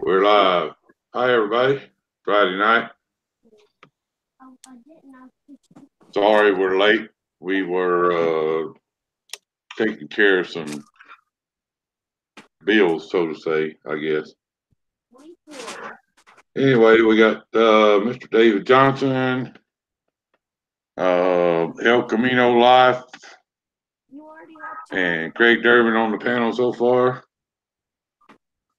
We're live. Hi, everybody. Friday night. Sorry we're late. We were taking care of some bills, so to say, I guess. Anyway, we got Mr. David Johnson, El Camino Life, and Craig Durbin on the panel so far.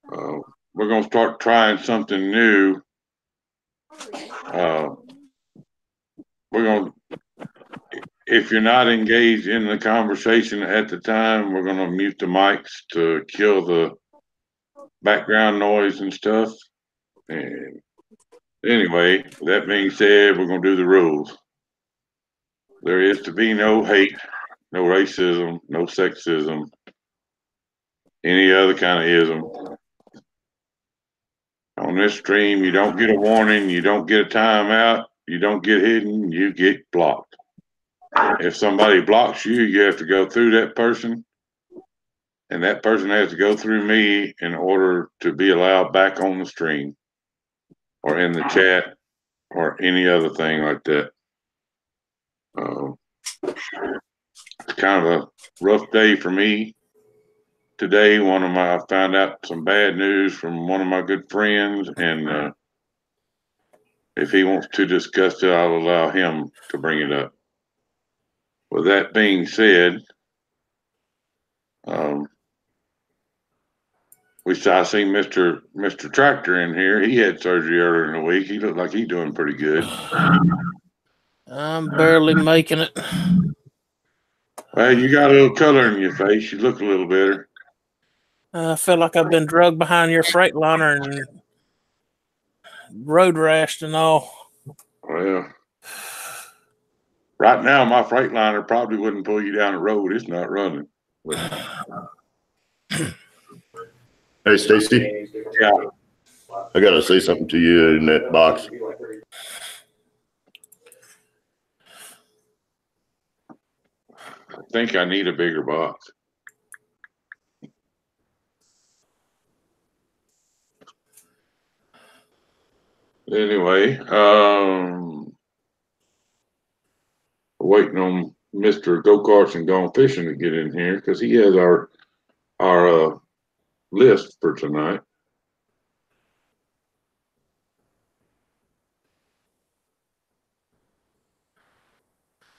We're going to start trying something new. We're going to, if you're not engaged in the conversation at the time, we're going to mute the mics to kill the background noise and stuff. And anyway, that being said, we're going to do the rules. There is to be no hate, no racism, no sexism, any other kind of ism. On this stream, you don't get a warning, you don't get a timeout, you don't get hidden, you get blocked. If somebody blocks you, you have to go through that person, and that person has to go through me in order to be allowed back on the stream or in the chat or any other thing like that. It's kind of a rough day for me today. I found out some bad news from one of my good friends, and if he wants to discuss it, I'll allow him to bring it up. With that being said, I seen Mr. Tractor in here. He had surgery earlier in the week. He looked like he's doing pretty good. I'm barely making it. Well, you got a little color in your face. You look a little better. I feel like I've been drugged behind your Freightliner and road rashed and all. Well, right now my Freightliner probably wouldn't pull you down the road. It's not running. Hey, Stacy. Yeah. I got to say something to you in that box. I think I need a bigger box. Anyway, waiting on Mr. Go-Karts and Gone Fishing to get in here because he has our list for tonight.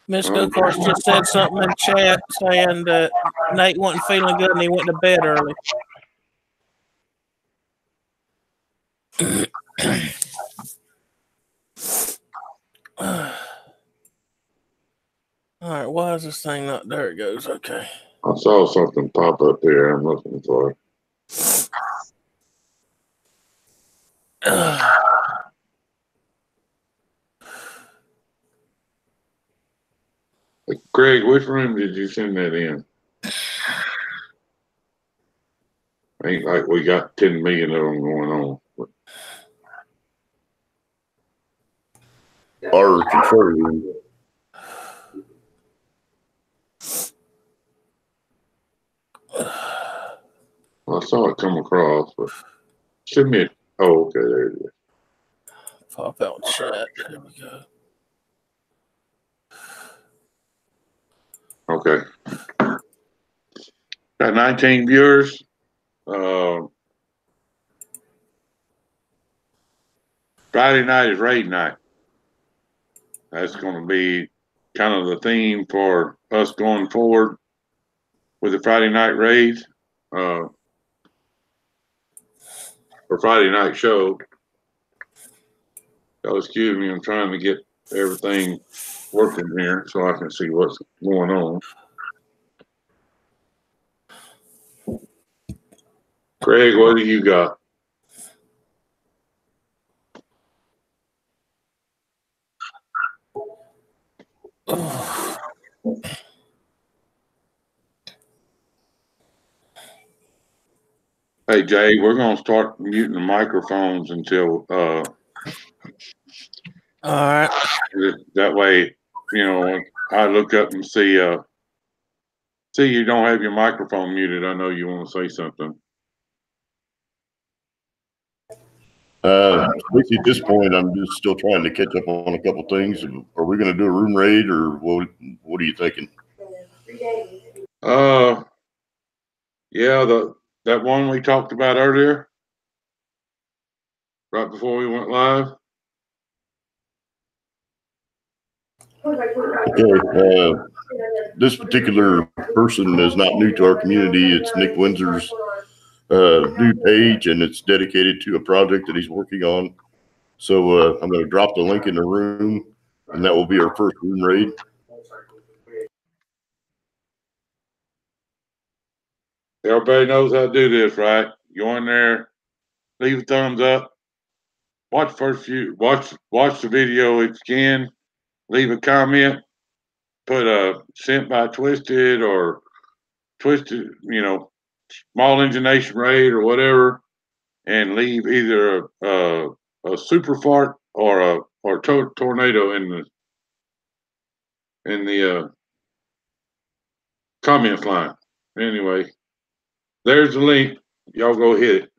Miss Go-Karts just said something in chat saying that Nate wasn't feeling good and he went to bed early. All right, why is this thing not there? It goes. Okay. I saw something pop up there. I'm looking for it. Greg, which room did you send that in? Ain't like we got 10 million of them going on. Our control room. I saw it come across, but send me. Oh, okay, there it is. Pop out chat. There we go. Okay. Got 19 viewers. Friday night is raid night. That's going to be kind of the theme for us going forward with the Friday night raids. For Friday night show. So excuse me, I'm trying to get everything working here so I can see what's going on. Craig, what do you got? Hey Jay, we're gonna start muting the microphones until all right. That way, you know, I look up and see See, you don't have your microphone muted. I know you want to say something. Basically at this point, I'm just still trying to catch up on a couple things. Are we going to do a room raid, or what are you thinking? Yeah, that one we talked about earlier, right before we went live. Okay. This particular person is not new to our community. It's Nick Windsor's new page, and it's dedicated to a project that he's working on. So I'm going to drop the link in the room, and that will be our first room raid. Everybody knows how to do this, right? Go in there, leave a thumbs up, watch the video if you can, leave a comment, put a sent by Twisted or Twisted, small engine raid or whatever, and leave either a super fart or a tornado in the comments line. Anyway, there's the link. Y'all go hit it.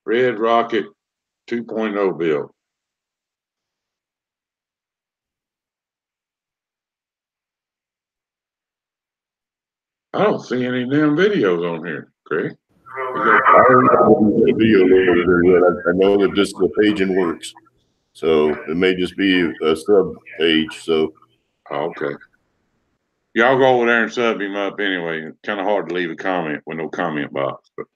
Red Rocket 2.0 build. I don't see any damn videos on here, Craig. I don't have a video loaded there yet. I know that this is a page in works, so it may just be a sub page. So, okay. Y'all go over there and sub him up anyway. It's kind of hard to leave a comment with no comment box, but.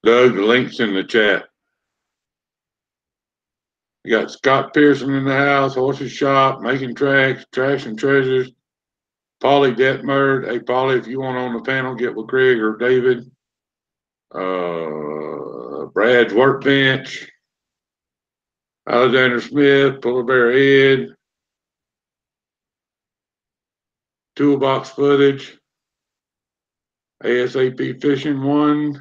Doug, the link's in the chat. You got Scott Pearson in the house, Horses Shop, Making Tracks, Trash and Treasures, Polly Detmerd. Hey, Polly, if you want on the panel, get with Craig or David. Brad's Workbench, Alexander Smith, Polar Bear Ed, Toolbox Footage, ASAP Fishing 1,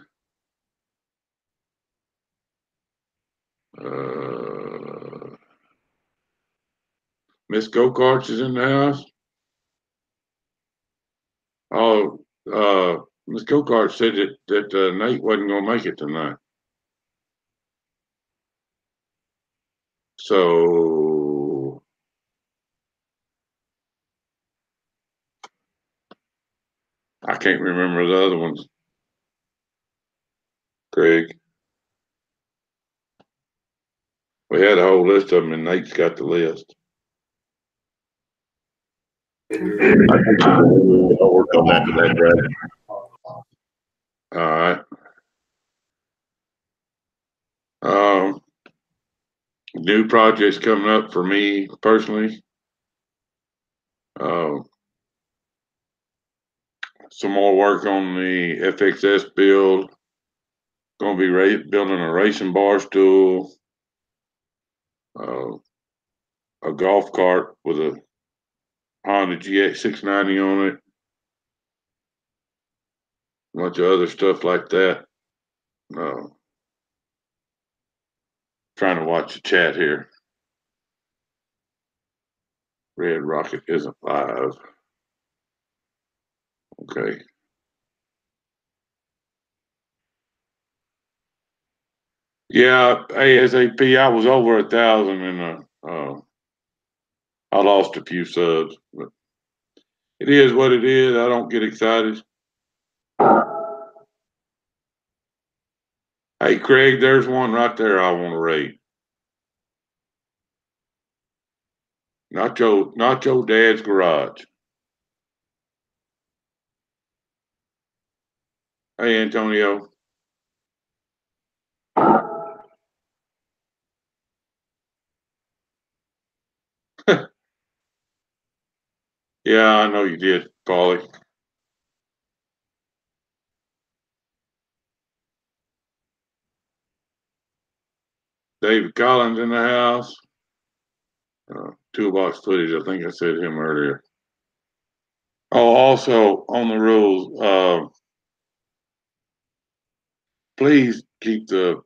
Miss Go-Karts is in the house. Oh, Miss Go-Kart said that Nate wasn't going to make it tonight. So I can't remember the other ones. Craig. We had a whole list of them, and Nate's got the list. I'll work on that tonight, Brad. All right. New projects coming up for me personally. Some more work on the FXS build. Going to be building a racing bar stool. A golf cart with a Honda GX 690 on it. A bunch of other stuff like that. Trying to watch the chat here. Red Rocket isn't live. Okay. Yeah, ASAP. I was over 1,000 and I lost a few subs, but it is what it is. I don't get excited. Hey, Craig, there's one right there I want to rate. Not your dad's garage. Hey, Antonio. Yeah, I know you did, Paulie. David Collins in the house. Toolbox footage. I think I said him earlier. Oh, also on the rules, please keep the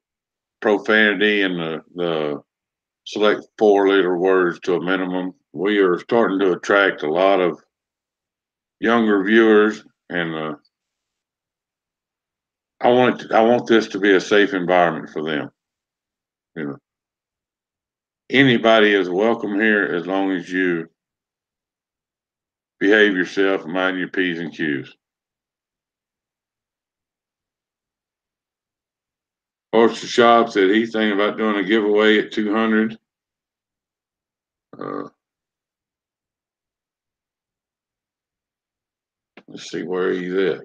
profanity and the select 4-letter words to a minimum. We are starting to attract a lot of younger viewers, and I want this to be a safe environment for them. You know, anybody is welcome here as long as you behave yourself and mind your P's and Q's. Oyster Shop said he's thinking about doing a giveaway at 200. Let's see where he's at.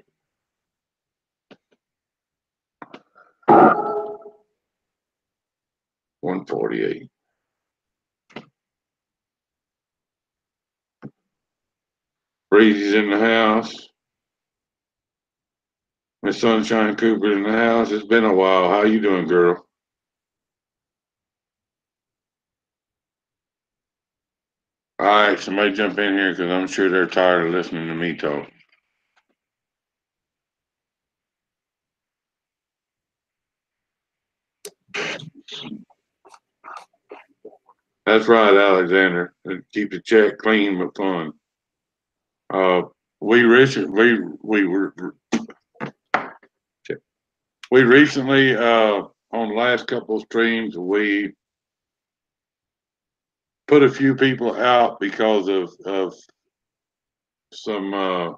$148. Breezy's in the house. Miss Sunshine Cooper's in the house. It's been a while. How you doing, girl? All right, somebody jump in here because I'm sure they're tired of listening to me talk. That's right, Alexander. Keep the check clean but fun. We recently on the last couple of streams we put a few people out because of some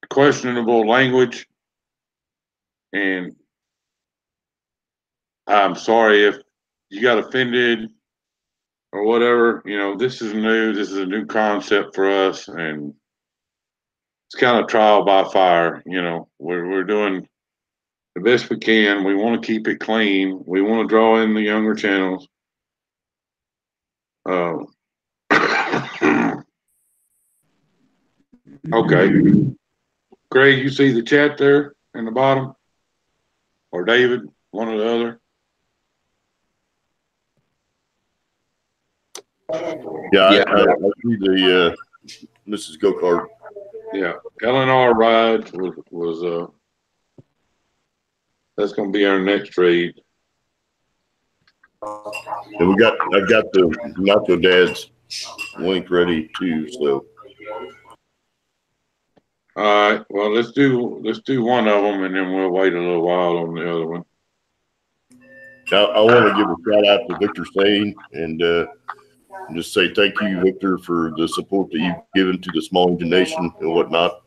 questionable language, and I'm sorry if you got offended or whatever. You know, this is new. This is a new concept for us, and it's kind of trial by fire. You know, we're doing the best we can. We want to keep it clean. We want to draw in the younger channels. Okay. Craig, you see the chat there in the bottom? Or David, one or the other? Yeah, I see the Mrs. Go-Kart. Yeah, LNR Rides was that's going to be our next trade. And I've got the Nacho Dad's link ready too. So, all right. Well, let's do one of them, and then we'll wait a little while on the other one. I want to give a shout out to Victor Sane and just say thank you, Victor, for the support that you've given to the small engine nation and whatnot.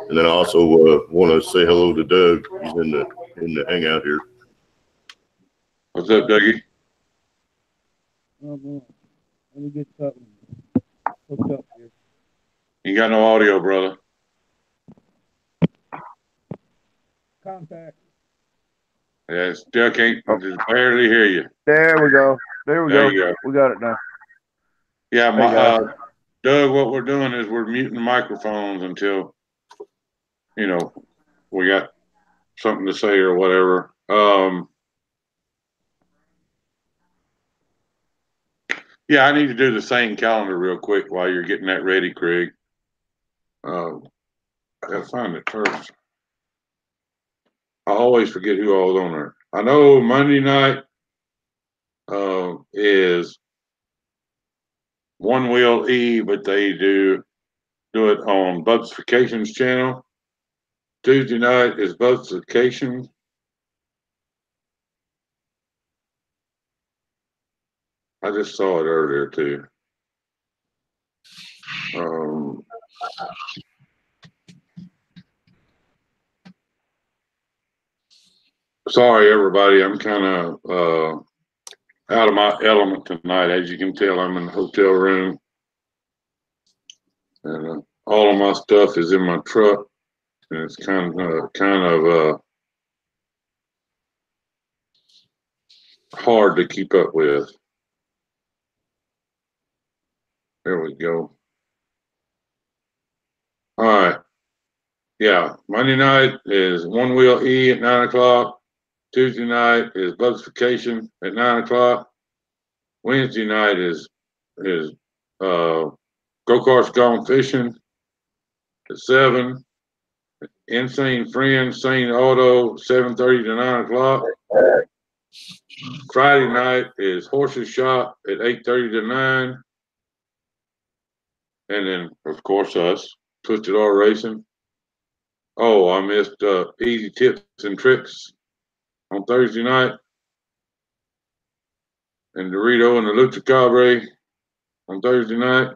And then I also want to say hello to Doug. He's in the hangout here. What's up, Dougie? Oh man, let me get something hooked up here. You got no audio, brother. Contact. Yeah, still can't. Just barely hear you. There we go. There we There go. you go. We got it now. Yeah, Doug, what we're doing is we're muting the microphones until, you know, we got something to say or whatever. Yeah, I need to do the same calendar real quick while you're getting that ready, Craig. I gotta find it first. I always forget who all is on there. I know Monday night is One Wheel E, but they do it on Bub's Vacations channel. Tuesday night is Bub's Vacations. I just saw it earlier too. Sorry, everybody. I'm kind of out of my element tonight. As you can tell, I'm in the hotel room, and all of my stuff is in my truck, and it's kind of hard to keep up with. There we go. All right. Yeah, Monday night is One Wheel E at 9 o'clock. Tuesday night is Bugs Vacation at 9 o'clock. Wednesday night is Go Karts Gone Fishing at 7. Insane Friends, Sane Auto, 7:30 to 9 o'clock. Friday night is Horses Shop at 8:30 to 9. And then, of course, us, Twisted R Racing. Oh, I missed Easy Tips and Tricks on Thursday night. And Dorito and the Lucha Cabre on Thursday night.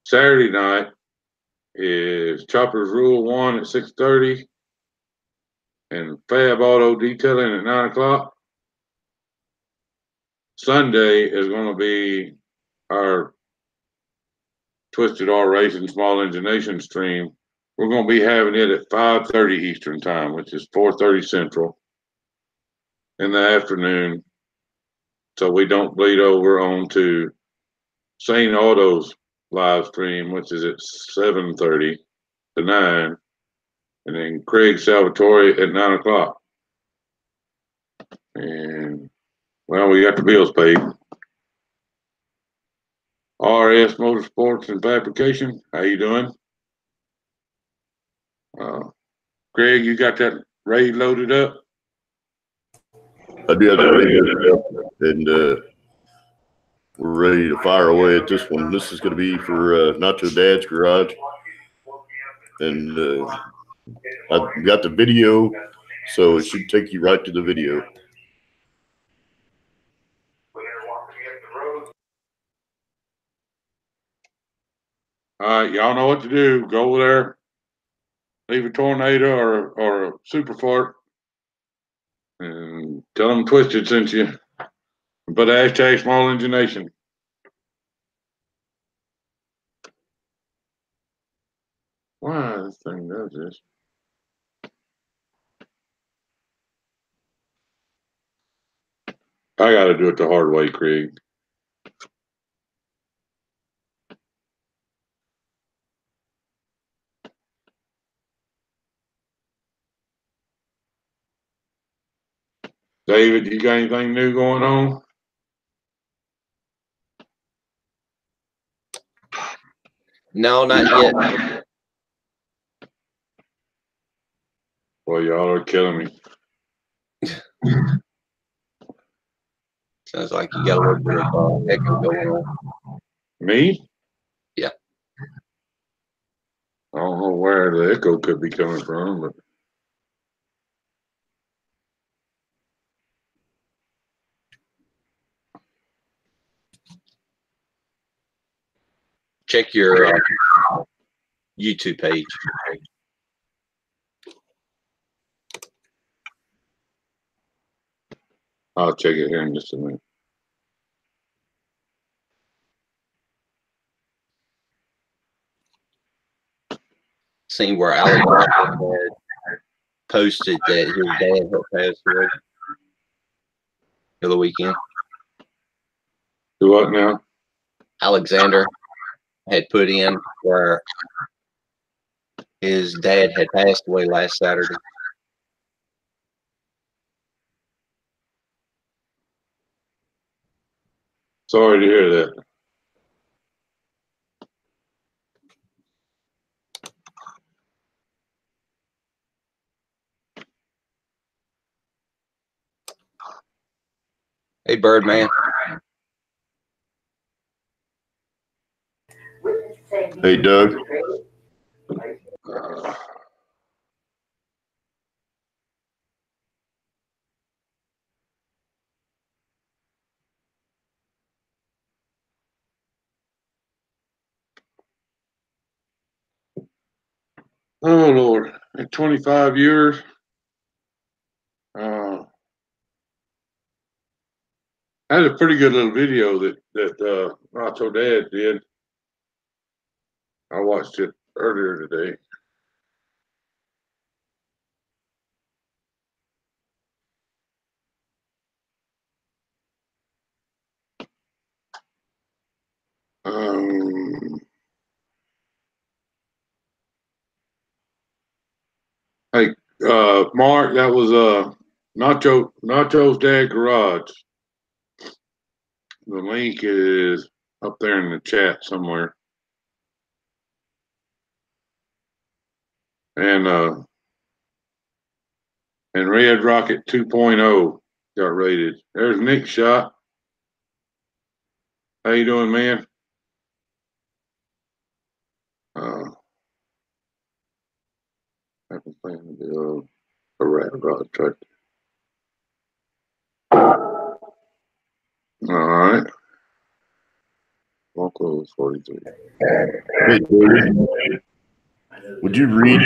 Saturday night is Chopper's Rule 1 at 6:30. And Fab Auto Detailing at 9 o'clock. Sunday is going to be our Twisted R Racing Small Engine Nation stream. We're going to be having it at 5:30 Eastern Time, which is 4:30 Central in the afternoon, so we don't bleed over onto Sane Auto's live stream, which is at 7:30 to 9, and then Craig Salvatore at 9 o'clock. And, well, we got the bills paid. RS Motorsports and Fabrication, how you doing? Craig, you got that raid loaded up? I do have that radio up, and we're ready to fire away at this one. This is going to be for Nacho Dad's garage, and I've got the video, so it should take you right to the video. All right, y'all know what to do. Go over there, leave a tornado or a super fart, and tell them Twisted sent you. Put hashtag Small Engine Nation. Why this thing does this? I got to do it the hard way, Craig. David, you got anything new going on? No, not yet. Well, y'all are killing me. Sounds like you got a little bit of echo going on. Me? Yeah. I don't know where the echo could be coming from, but Check your YouTube page. I'll check it here in just a minute. Seen where Alexander had posted that his dad had passed away for the weekend. Do what now? Alexander had put in where his dad had passed away last Saturday. Sorry to hear that. Hey, Birdman. Hey, Doug. Oh Lord, in 25 years, I had a pretty good little video that Nacho Dad did. I watched it earlier today. Hey, Mark, that was Nacho's Dad Garage. The link is up there in the chat somewhere. and Red Rocket 2.0 got rated. There's Nick Shot. How you doing, man? I've been playing a rat rod truck. All right. Walk 43. Hey, Jody, would you read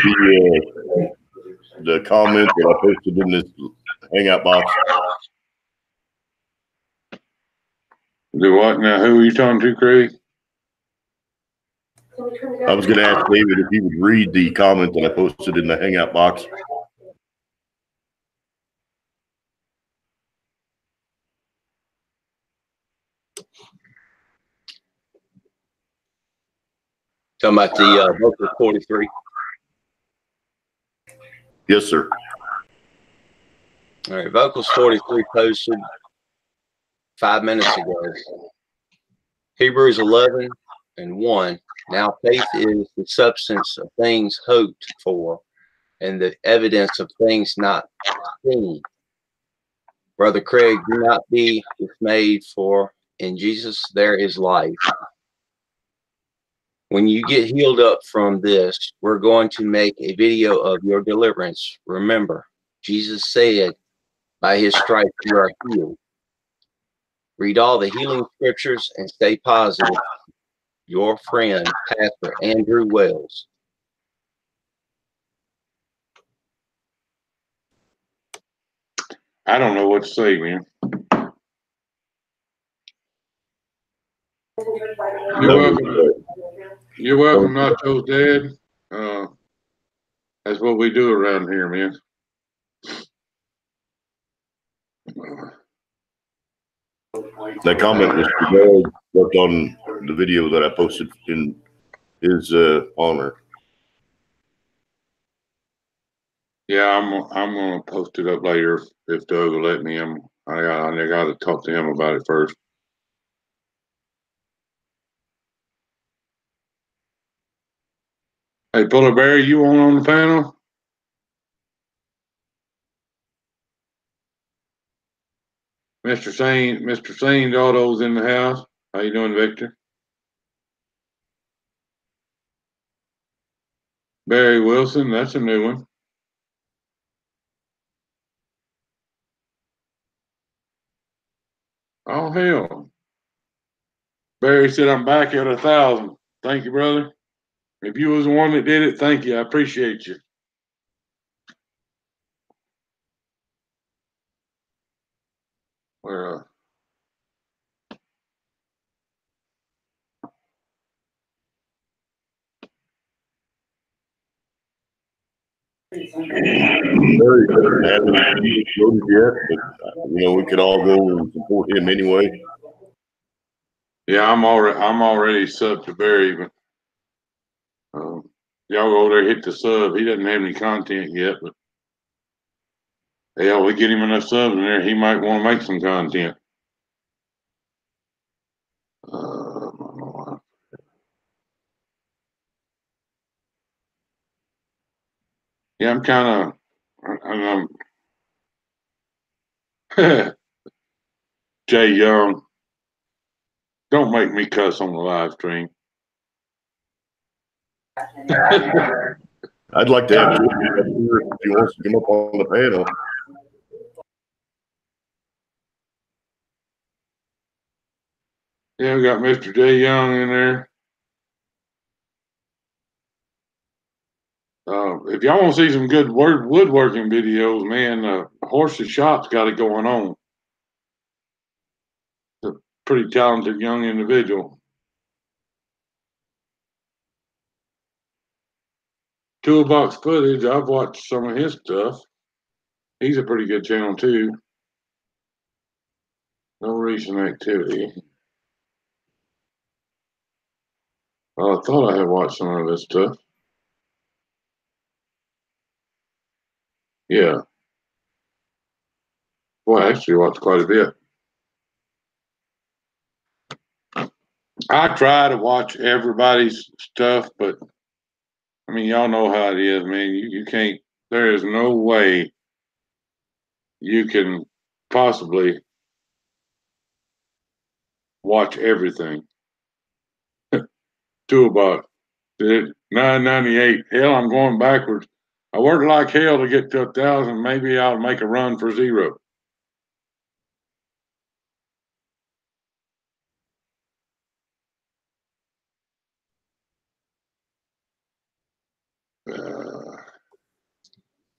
the comment that I posted in this hangout box? Do what now? Who are you talking to, Craig? I was going to ask David if he would read the comment that I posted in the hangout box. Talking about the Vocal 43. Yes, sir. All right, Vocals 43 posted 5 minutes ago. Hebrews 11:1. Now faith is the substance of things hoped for and the evidence of things not seen. Brother Craig, do not be dismayed, for in Jesus there is life. When you get healed up from this, we're going to make a video of your deliverance. Remember, Jesus said, by his stripes you are healed. Read all the healing scriptures and stay positive. Your friend, Pastor Andrew Wells. I don't know what to say, man. You're welcome. You're welcome, Nacho's dad. That's what we do around here, man. That comment was worked on the video that I posted in his honor. Yeah, I'm gonna post it up later if Doug will let me. I got to talk to him about it first. Hey, Puller Bear, you on the panel? Mr. Sane Auto's in the house. How you doing, Victor? Barry Wilson, that's a new one. Oh hell. Barry said I'm back at 1,000. Thank you, brother. If you was the one that did it, thank you. I appreciate you. Where Barry doesn't have any loaded yet, but we could all go and support him anyway. Yeah, I'm already subbed to Barry, but y'all go over there, hit the sub. He doesn't have any content yet, but hell, we get him enough subs in there, he might want to make some content. Yeah, I'm kind of Jay Young. Don't make me cuss on the live stream. I'd like to have Jimmy up here if he wants to come up on the panel. Yeah, we got Mr. Jay Young in there. If y'all want to see some good woodworking videos, man, Horse's Shop's got it going on. It's a pretty talented young individual. Toolbox Footage, I've watched some of his stuff. He's a pretty good channel too. No recent activity. I thought I had watched some of his stuff. Yeah. Well, I actually watched quite a bit. I try to watch everybody's stuff, but I mean, y'all know how it is, man. You can't. There is no way you can possibly watch everything. Toolbox. 998. Hell, I'm going backwards. I worked like hell to get to 1,000. Maybe I'll make a run for 0.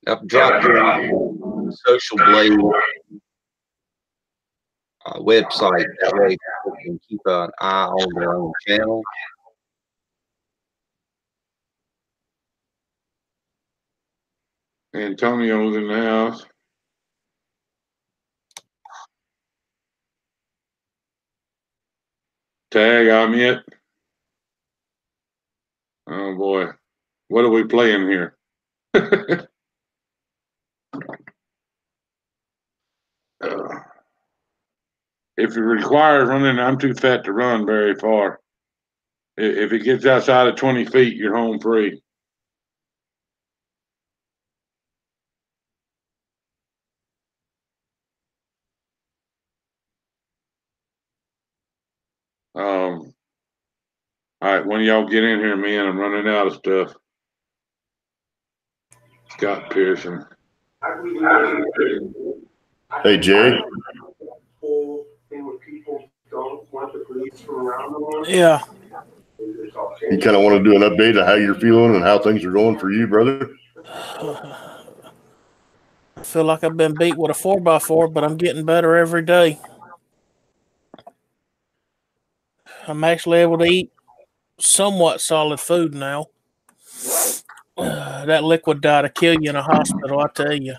I've dropped your Social Blade website. That way people can keep an eye on their own channel. Antonio's in the house. Tag, I'm it. Oh boy. What are we playing here? If it requires running, I'm too fat to run very far. If it gets outside of 20 feet, you're home free. All right, when y'all get in here, man, I'm running out of stuff. Scott Pearson. Hey, Jay. Yeah. You kind of want to do an update of how you're feeling and how things are going for you, brother? I feel like I've been beat with a 4x4, but I'm getting better every day. I'm actually able to eat somewhat solid food now. That liquid dye to kill you in a hospital, I tell you.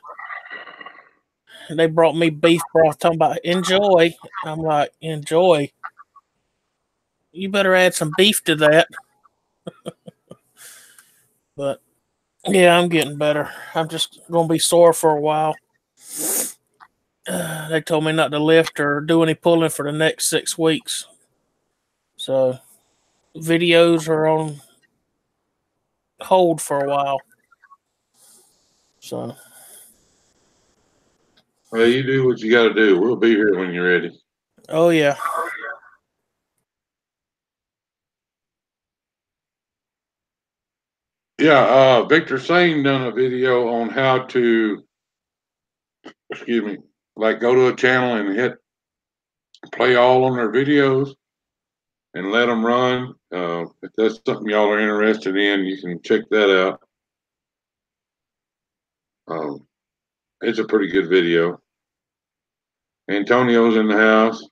They brought me beef broth, talking about enjoy. I'm like, enjoy. You better add some beef to that. But yeah, I'm getting better. I'm just gonna be sore for a while. They told me not to lift or do any pulling for the next 6 weeks. So videos are on hold for a while. So Well, you do what you got to do. We'll be here when you're ready. oh yeah. Yeah, Victor Sane done a video on how to, excuse me, like go to a channel and hit play all on their videos and let them run. If that's something y'all are interested in, you can check that out. It's a pretty good video. Antonio's in the house.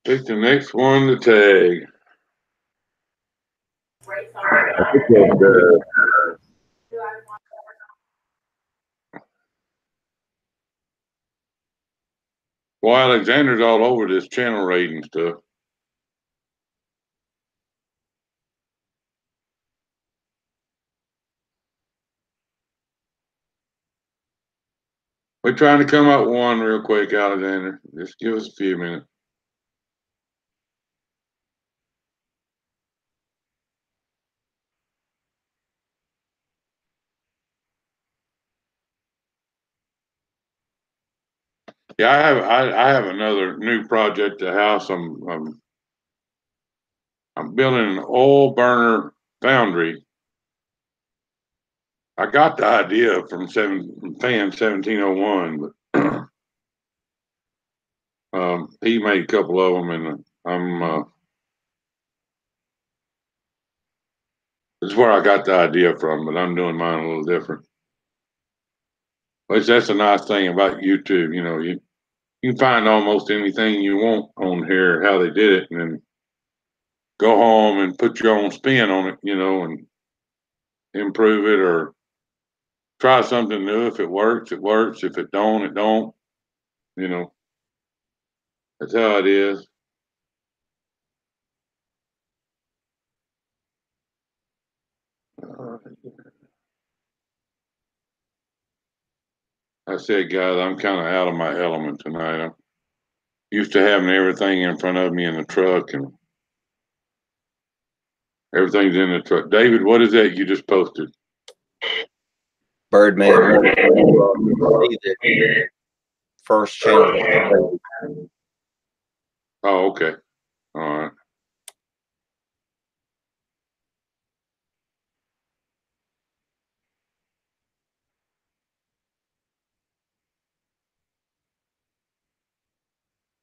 Pick the next one to tag. I think that, Well, Alexander's all over this channel rating stuff. We're trying to come up with one real quick, Alexander. Just give us a few minutes. Yeah, I have another new project at the house. I'm building an oil burner foundry. I got the idea from fan 1701, but he made a couple of them, and this is where I got the idea from. But I'm doing mine a little different. Which that's a nice thing about YouTube. You know, you can find almost anything you want on here, how they did it, and then go home and put your own spin on it. You know, and improve it or try something new. If it works, it works. If it don't, it don't. You know, that's how it is. I said, guys, I'm kind of out of my element tonight. I'm used to having everything in front of me in the truck, and Everything's in the truck. David, what is that you just posted? Birdman. First channel. Oh, okay. All right.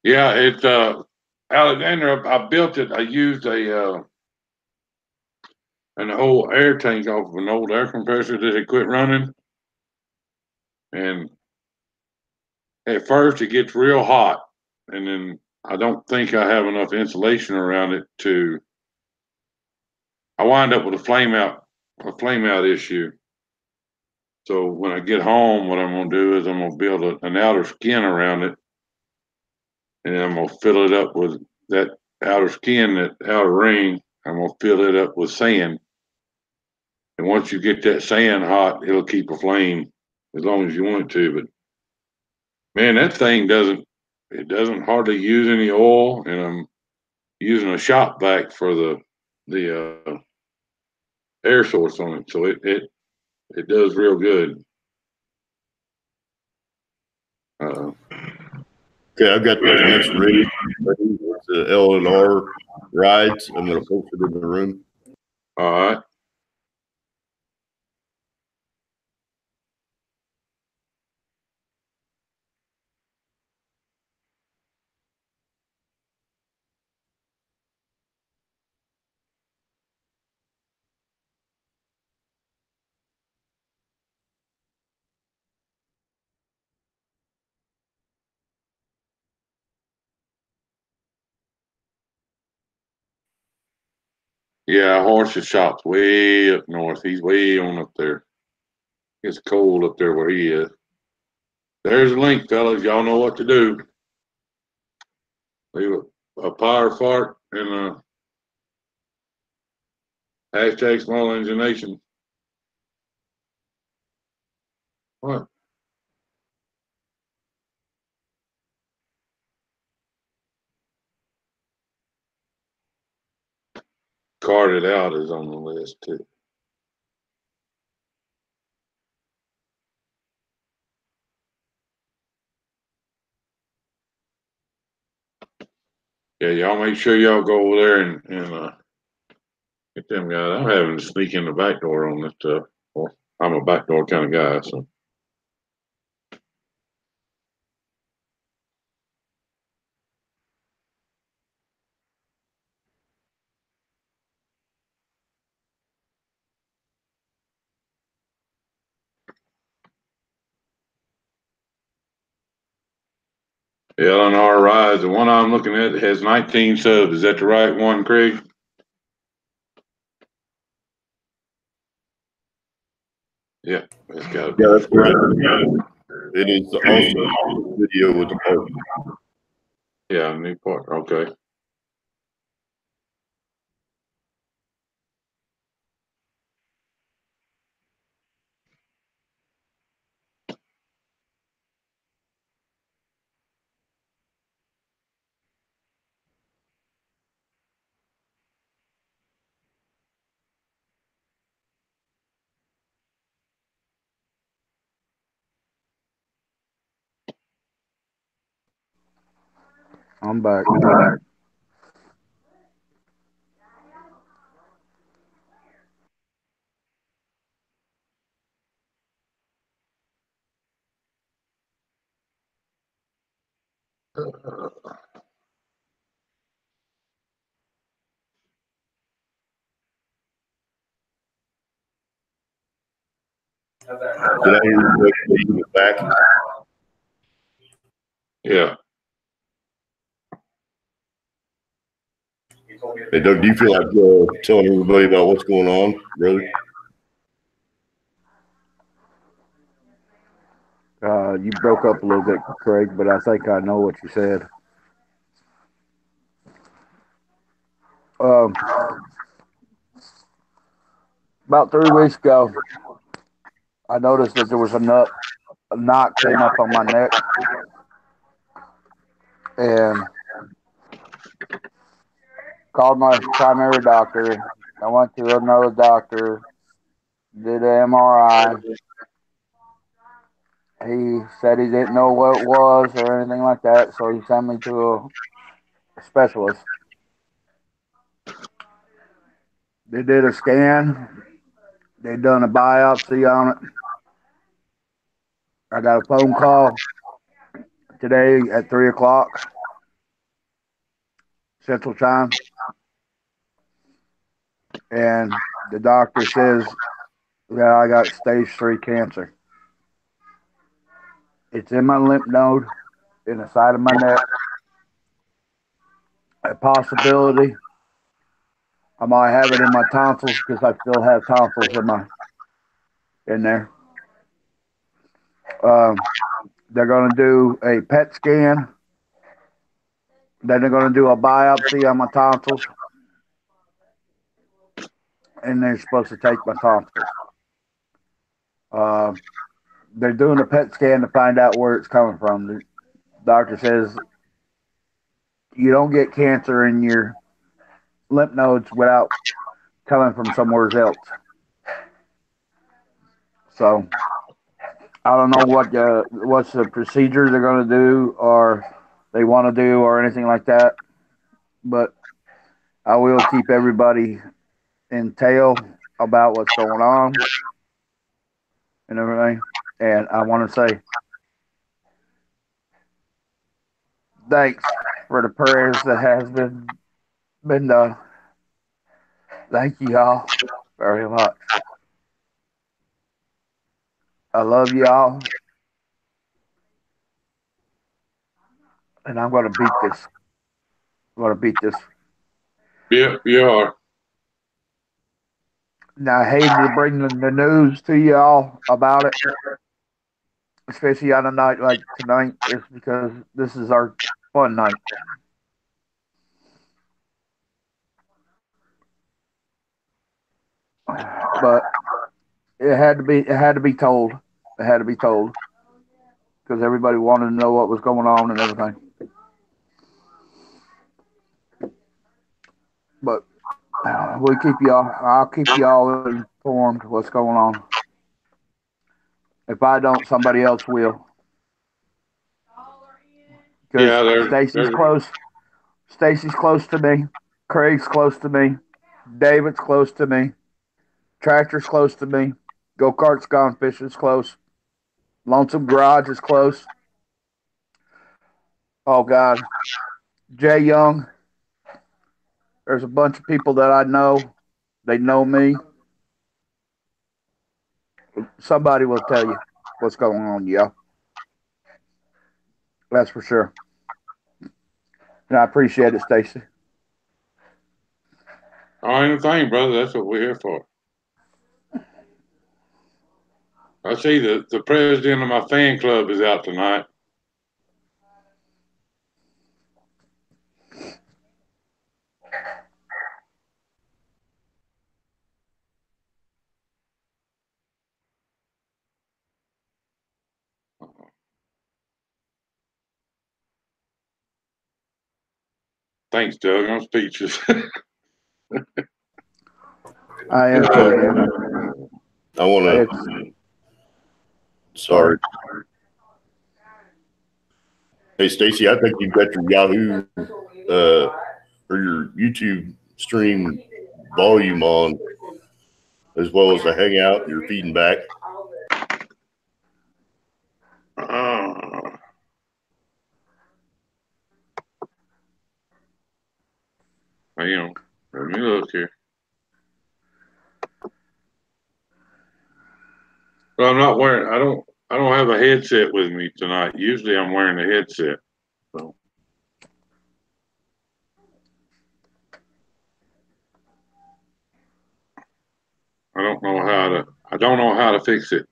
Yeah, it's Alexander. I built it. I used an old air tank off of an old air compressor that had quit running, and at first it gets real hot, and then I don't think I have enough insulation around it to. I wind up with a flame out issue. So when I get home, what I'm gonna do is I'm gonna build an outer skin around it, and I'm gonna fill it up with that outer skin, that outer ring. I'm gonna fill it up with sand, and once you get that sand hot, it'll keep a flame as long as you want it to. But man, that thing doesn't hardly use any oil, and I'm using a shop vac for the air source on it, so it does real good. Okay, I've got the next raid. It's the L&R rides. I'm going to post it in the room. All right. Yeah, Horse's shop's way up north. He's way on up there. It's cold up there where he is. There's a link, fellas. Y'all know what to do. Leave a power fart and a hashtag small engine nation. What? Carted out is on the list too. Yeah, y'all make sure y'all go over there and get them guys. I'm having to sneak in the back door on this stuff. Well, I'm a backdoor kind of guy, so. The L&R Rise, the one I'm looking at has 19 subs. Is that the right one, Craig? Yeah, that's got it. Yeah, that's correct. It is also video with the part. Yeah, new part. Okay. I'm back. Did I hear you back? Yeah. Hey, Doug, do you feel like telling everybody about what's going on, brother? You broke up a little bit, Craig, but I think I know what you said. About 3 weeks ago, I noticed that there was a knot came up on my neck, and called my primary doctor. I went to another doctor, did an MRI. He said he didn't know what it was or anything like that, so he sent me to a specialist. They did a scan. They done a biopsy on it. I got a phone call today at 3 o'clock Central Time, and the doctor says that I got stage 3 cancer. It's in my lymph node in the side of my neck. A possibility I might have it in my tonsils because I still have tonsils in there. They're going to do a PET scan. Then they're going to do a biopsy on my tonsils. And they're supposed to take my tonsils. They're doing a PET scan to find out where it's coming from. The doctor says you don't get cancer in your lymph nodes without coming from somewhere else. So I don't know what's the procedure they're going to do or they want to do or anything like that. But I will keep everybody in tail about what's going on and everything. And I want to say thanks for the prayers that has been done. Thank you all very much. I love y'all. And I'm going to beat this. I'm going to beat this. Yeah, you are. Now, I hate to bring the news to y'all about it, especially on a night like tonight, is because this is our fun night. But it had to be told. It had to be told because everybody wanted to know what was going on and everything. But I'll keep y'all informed what's going on. If I don't, somebody else will. Because Yeah, Stacy's close. Stacy's close to me. Craig's close to me. David's close to me. Tractor's close to me. Go Kart's Gone Fishing's close. Lonesome Garage is close. Oh God, Jay Young. There's a bunch of people that I know. They know me. Somebody will tell you what's going on, y'all. That's for sure. And I appreciate it, Stacy. Oh, anything, brother. That's what we're here for. I see the president of my fan club is out tonight. Thanks, Doug. I'm speechless. I am too, man. I want to. Sorry. Hey, Stacy, I think you've got your Yahoo or your YouTube stream volume on, as well as the Hangout. You're feeding back. Hang on. Let me look here. Well, I'm not wearing. I don't have a headset with me tonight. Usually, I'm wearing a headset. So I don't know how to fix it.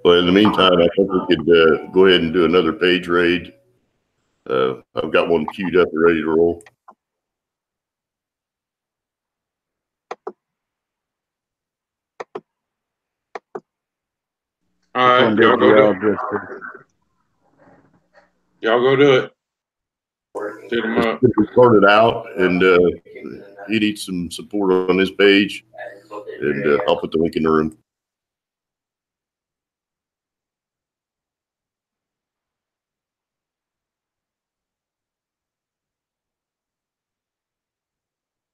But in the meantime, I think we could go ahead and do another page raid. I've got one queued up and ready to roll. All Which right, one did y'all go y'all do, just do? y'all go do it. Hit them up. We started out, and he needs some support on his page, and I'll put the link in the room.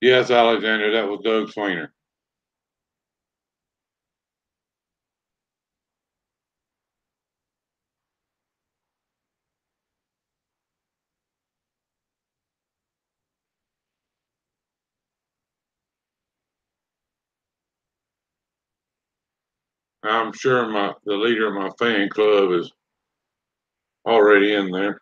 Yes, Alexander, that was Doug Sweener. I'm sure the leader of my fan club is already in there.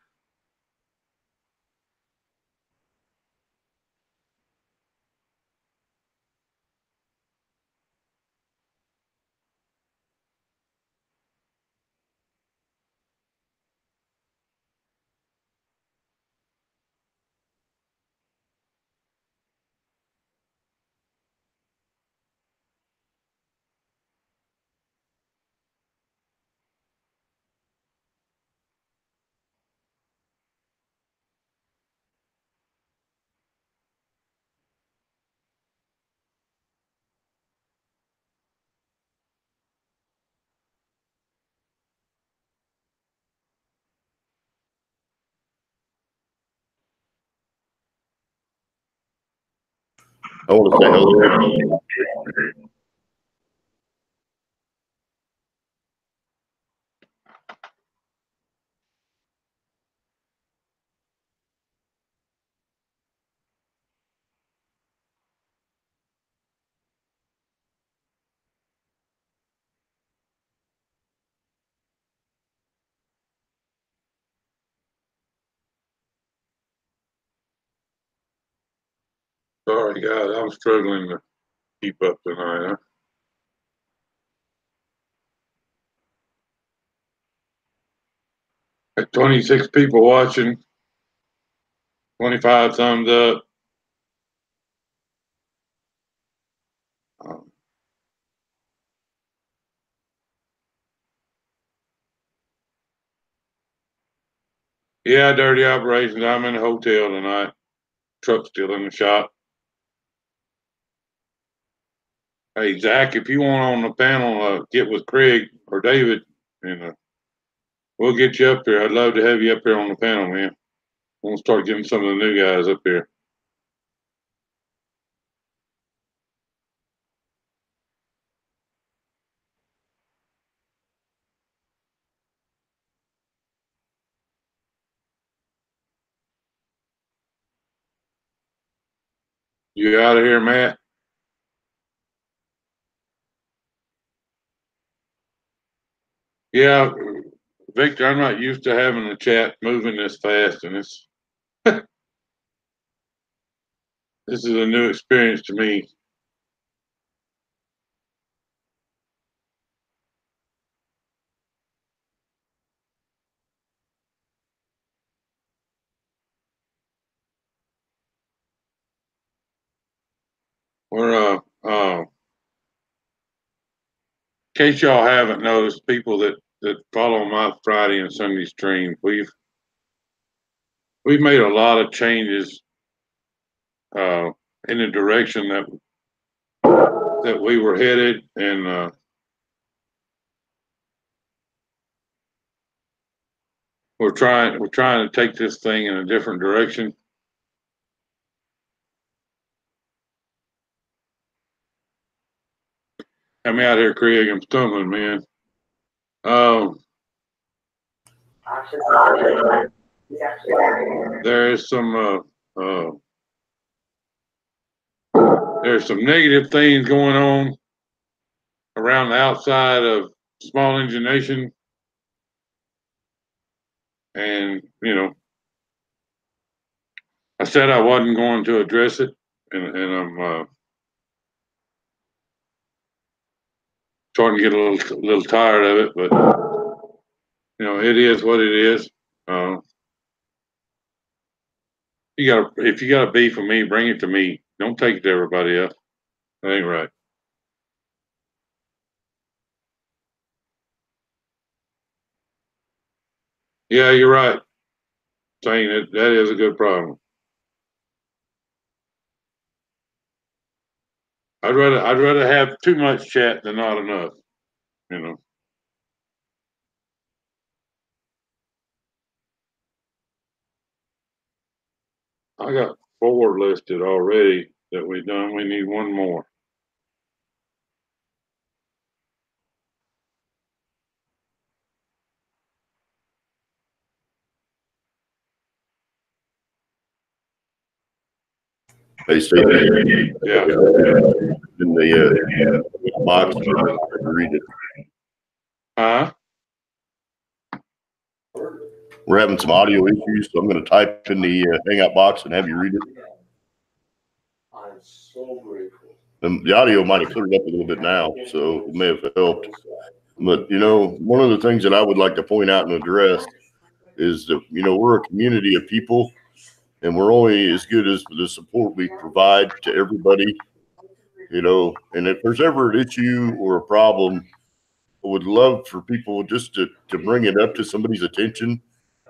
I want to say hello. Sorry, guys, I'm struggling to keep up tonight. Huh? Got 26 people watching, 25 thumbs up. Um, yeah, dirty operations. I'm in a hotel tonight. Truck's still in the shop. Hey, Zach, if you want on the panel, get with Craig or David, and we'll get you up here. I'd love to have you up here on the panel, man. We'll start getting some of the new guys up here. You out of here, Matt? Yeah, Victor, I'm not used to having the chat moving this fast, and this is a new experience to me. We're in case y'all haven't noticed, people that follow my Friday and Sunday stream, we've made a lot of changes in the direction that we were headed, and we're trying to take this thing in a different direction. Help me out here, Craig. I'm stumbling, man. There's some there's some negative things going on around the outside of Small Engine Nation, and I said I wasn't going to address it, and I'm starting to get a little tired of it, but it is what it is. If you got a beef with me, bring it to me. Don't take it to everybody else. That ain't right. Yeah, you're right. Saying that is a good problem. I'd rather have too much chat than not enough. You know. I got 4 listed already that we done. We need 1 more. They say Yeah. in the box, read it. Huh? We're having some audio issues, so I'm going to type in the Hangout box and have you read it. I'm so grateful. The audio might have cleared up a little bit now, so it may have helped. But, you know, one of the things that I would like to point out and address is that, you know, we're a community of people, and we're only as good as the support we provide to everybody, you know. And if there's ever an issue or a problem, I would love for people just to bring it up to somebody's attention,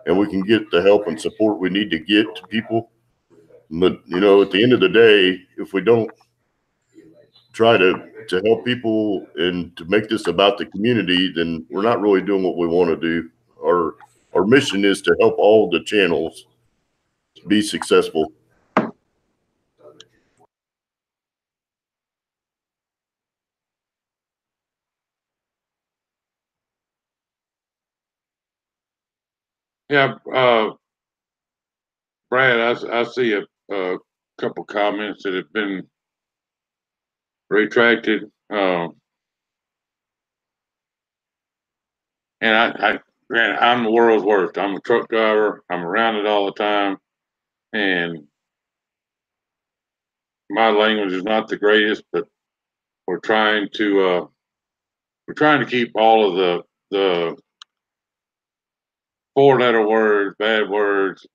and we can get the help and support we need to get to people. But, you know, at the end of the day, if we don't try to help people and to make this about the community, then we're not really doing what we want to do. Our mission is to help all the channels be successful. Yeah. Brad, I see a couple comments that have been retracted. And man, I'm the world's worst. I'm a truck driver. I'm around it all the time, and my language is not the greatest. But we're trying to keep all of the 4-letter words, bad words,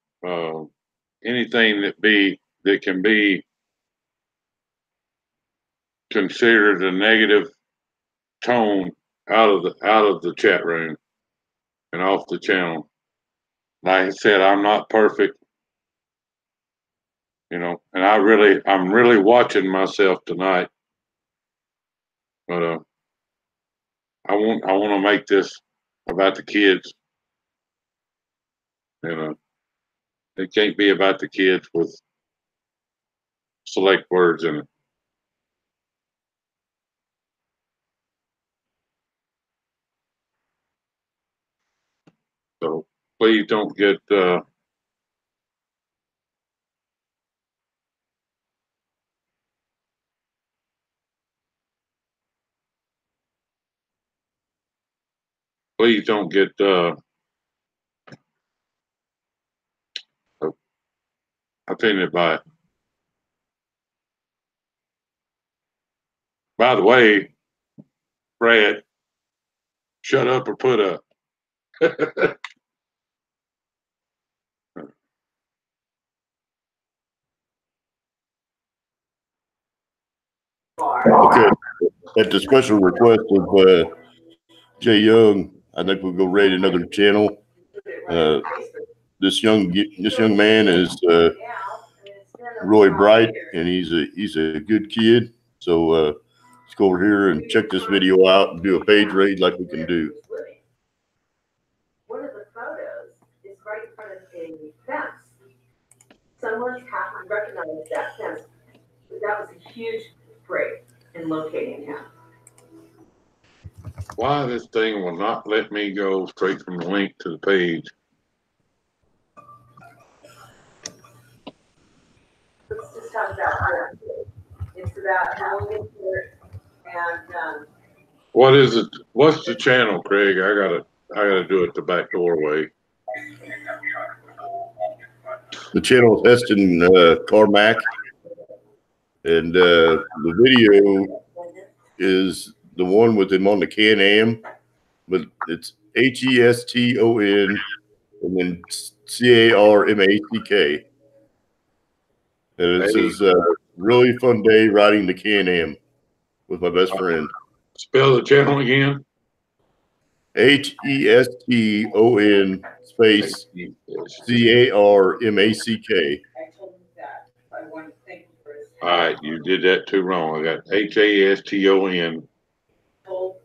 anything that can be considered a negative tone out of the chat room and off the channel. Like I said, I'm not perfect, you know, and I'm really watching myself tonight. But I want to make this about the kids. You know, it can't be about the kids with select words in it. So please don't get offended by it. By the way, Brad, shut up or put up. Okay. At the special request of Jay Young, I think we'll go raid another channel. This young man is Roy Bright, and he's a good kid. So let's go over here and check this video out and do a page raid like we can do. One of the photos is right in front of a fence. Someone recognized that fence. That was a huge break in locating him. Why this thing will not let me go straight from the link to the page? Let's just talk about her. It's about moving here and What is it? What's the channel, Craig? I gotta do it the back door way. The channel is Heston Carmack, and the video is the one with him on the Can-Am, but it's HESTON and then CARMACK. And it says, really fun day riding the Can-Am with my best friend. Spell the channel again. HESTON space CARMACK. All right, you did that too wrong. I got HASTON.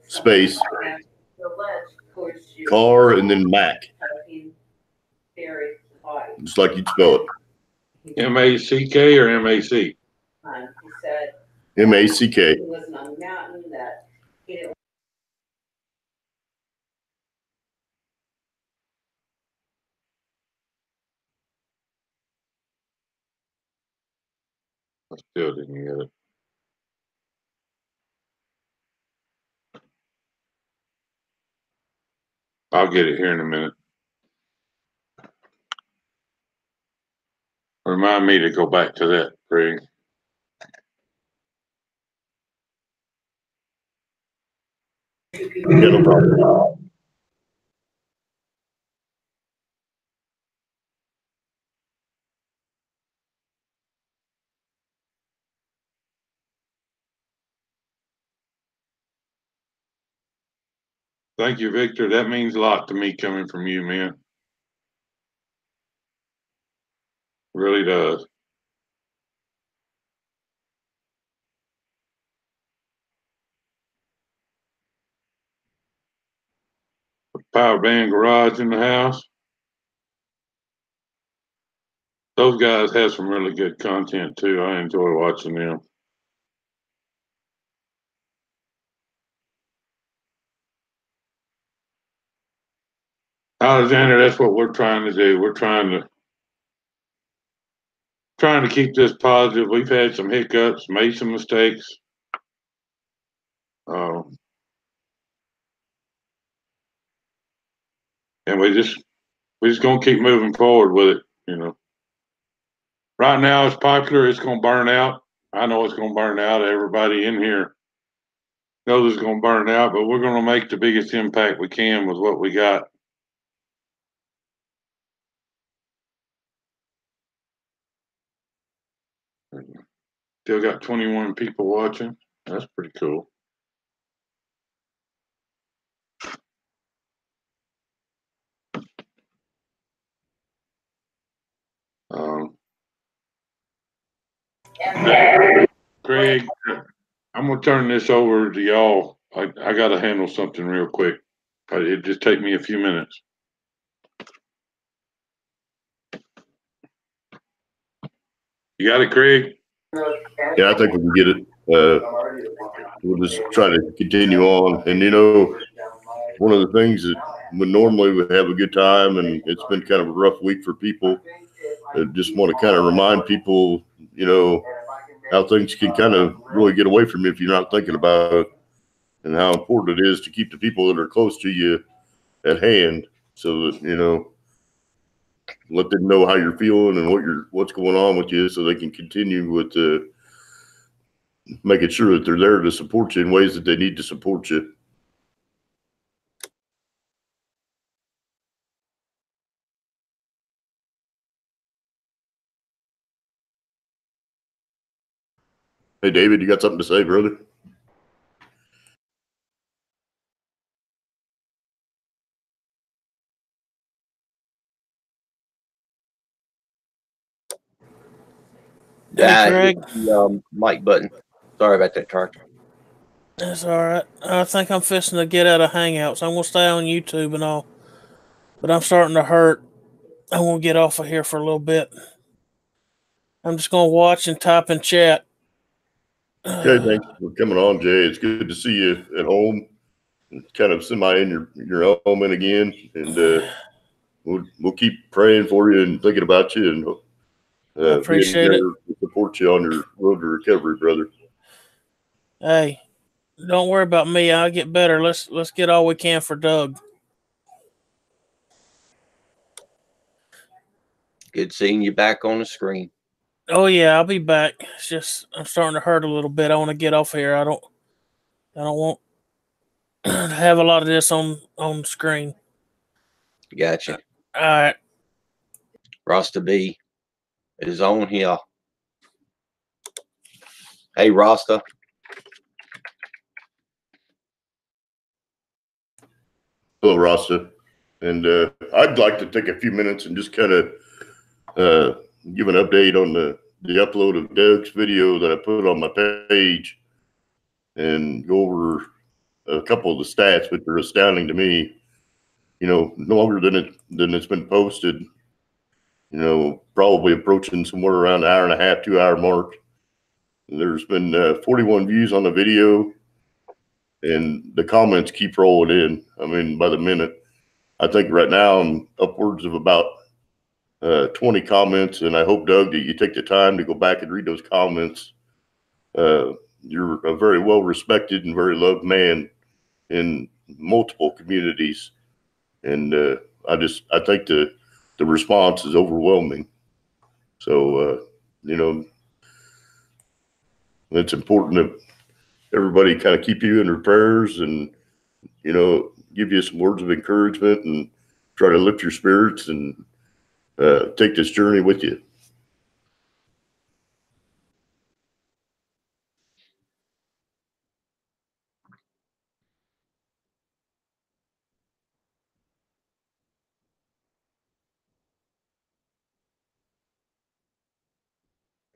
Space car and then Mac. Just like you'd spell it. MACK or MAC? MACK. I still didn't get it. I'll get it here in a minute. Remind me to go back to that, Craig. Yeah, no problem. Thank you, Victor. That means a lot to me coming from you, man. Really does. Power Band Garage in the house. Those guys have some really good content too. I enjoy watching them. Alexander, that's what we're trying to do. We're trying to keep this positive. We've had some hiccups, made some mistakes. And we're just gonna keep moving forward with it, you know. Right now it's popular, it's gonna burn out. I know it's gonna burn out. Everybody in here knows it's gonna burn out, but we're gonna make the biggest impact we can with what we got. Still got 21 people watching. That's pretty cool. Craig, I'm gonna turn this over to y'all. I gotta handle something real quick. It just take me a few minutes. You got it, Craig? Yeah, I think we can get it. We'll just try to continue on. And, you know, one of the things that when normally we have a good time and it's been kind of a rough week for people, I just want to kind of remind people, you know, how things can kind of really get away from you if you're not thinking about it, and how important it is to keep the people that are close to you at hand so that, you know, let them know how you're feeling and what's going on with you so they can continue with making sure that they're there to support you in ways that they need to support you. Hey, David, you got something to say, brother? Hey, Craig. Mic button. Sorry about that, Tractor. That's all right. I think I'm fixing to get out of Hangouts. I'm going to stay on YouTube and all. But I'm starting to hurt. I'm going to get off of here for a little bit. I'm just going to watch and type and chat. Okay, thanks for coming on, Jay. It's good to see you at home. Kind of semi in your element again. And we'll keep praying for you and thinking about you, and I appreciate it. To support you on your road to recovery, brother. Hey, don't worry about me. I'll get better. Let's get all we can for Doug. Good seeing you back on the screen. Oh yeah, I'll be back. It's just I'm starting to hurt a little bit. I want to get off here. I don't want to have a lot of this on screen. Gotcha. All right. Rasta B is on here. Hey, Rasta. Hello, Rasta. And I'd like to take a few minutes and just kind of give an update on the upload of Doug's video that I put on my page and go over a couple of the stats, which are astounding to me. You know, longer than it's been posted. You know, probably approaching somewhere around an hour and a half, 2 hour mark. There's been 41 views on the video, and the comments keep rolling in. I mean, by the minute. I think right now I'm upwards of about 20 comments, and I hope, Doug, that you take the time to go back and read those comments. You're a very well respected and very loved man in multiple communities, and I think the response is overwhelming. So you know, it's important that everybody kind of keep you in their prayers and, you know, give you some words of encouragement and try to lift your spirits and take this journey with you.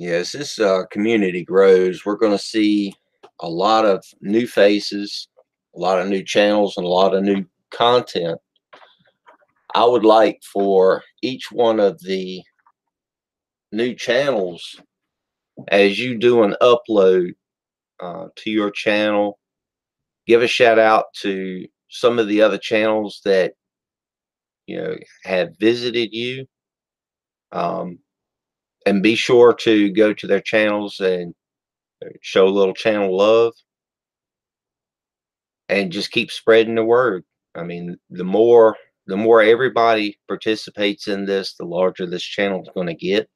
As this community grows, we're going to see a lot of new faces, a lot of new channels, and a lot of new content. I would like for each one of the new channels, as you do an upload to your channel, give a shout out to some of the other channels that, you know, have visited you, and be sure to go to their channels and show a little channel love, and just keep spreading the word. I mean, the more everybody participates in this, the larger this channel is going to get.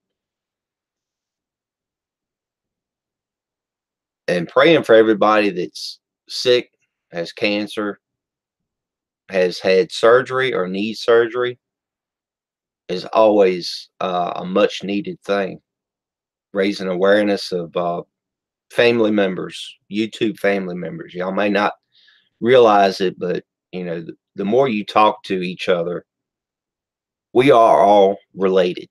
And praying for everybody that's sick, has cancer, has had surgery or needs surgery is always a much needed thing. Raising awareness of family members, YouTube family members. Y'all may not realize it, but you know, the more you talk to each other, we are all related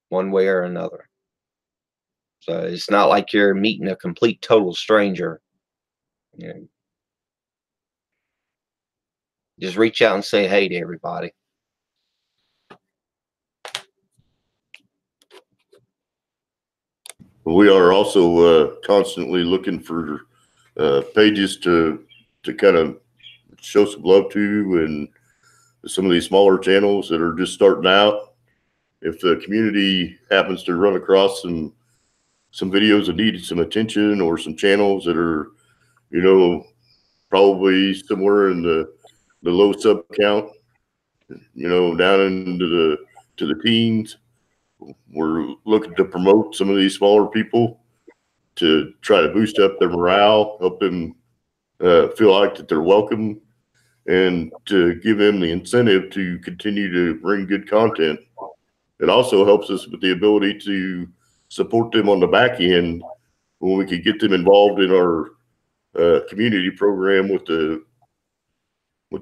one way or another. So it's not like you're meeting a complete total stranger. You know, just reach out and say hey to everybody. We are also constantly looking for pages to kind of show some love to, and some of these smaller channels that are just starting out. If the community happens to run across some videos that need some attention, or some channels that are, you know, probably somewhere in the low sub count, you know, down into the teens, we're looking to promote some of these smaller people to try to boost up their morale, help them feel like that they're welcome, and to give them the incentive to continue to bring good content. It also helps us with the ability to support them on the back end when we can get them involved in our community program with the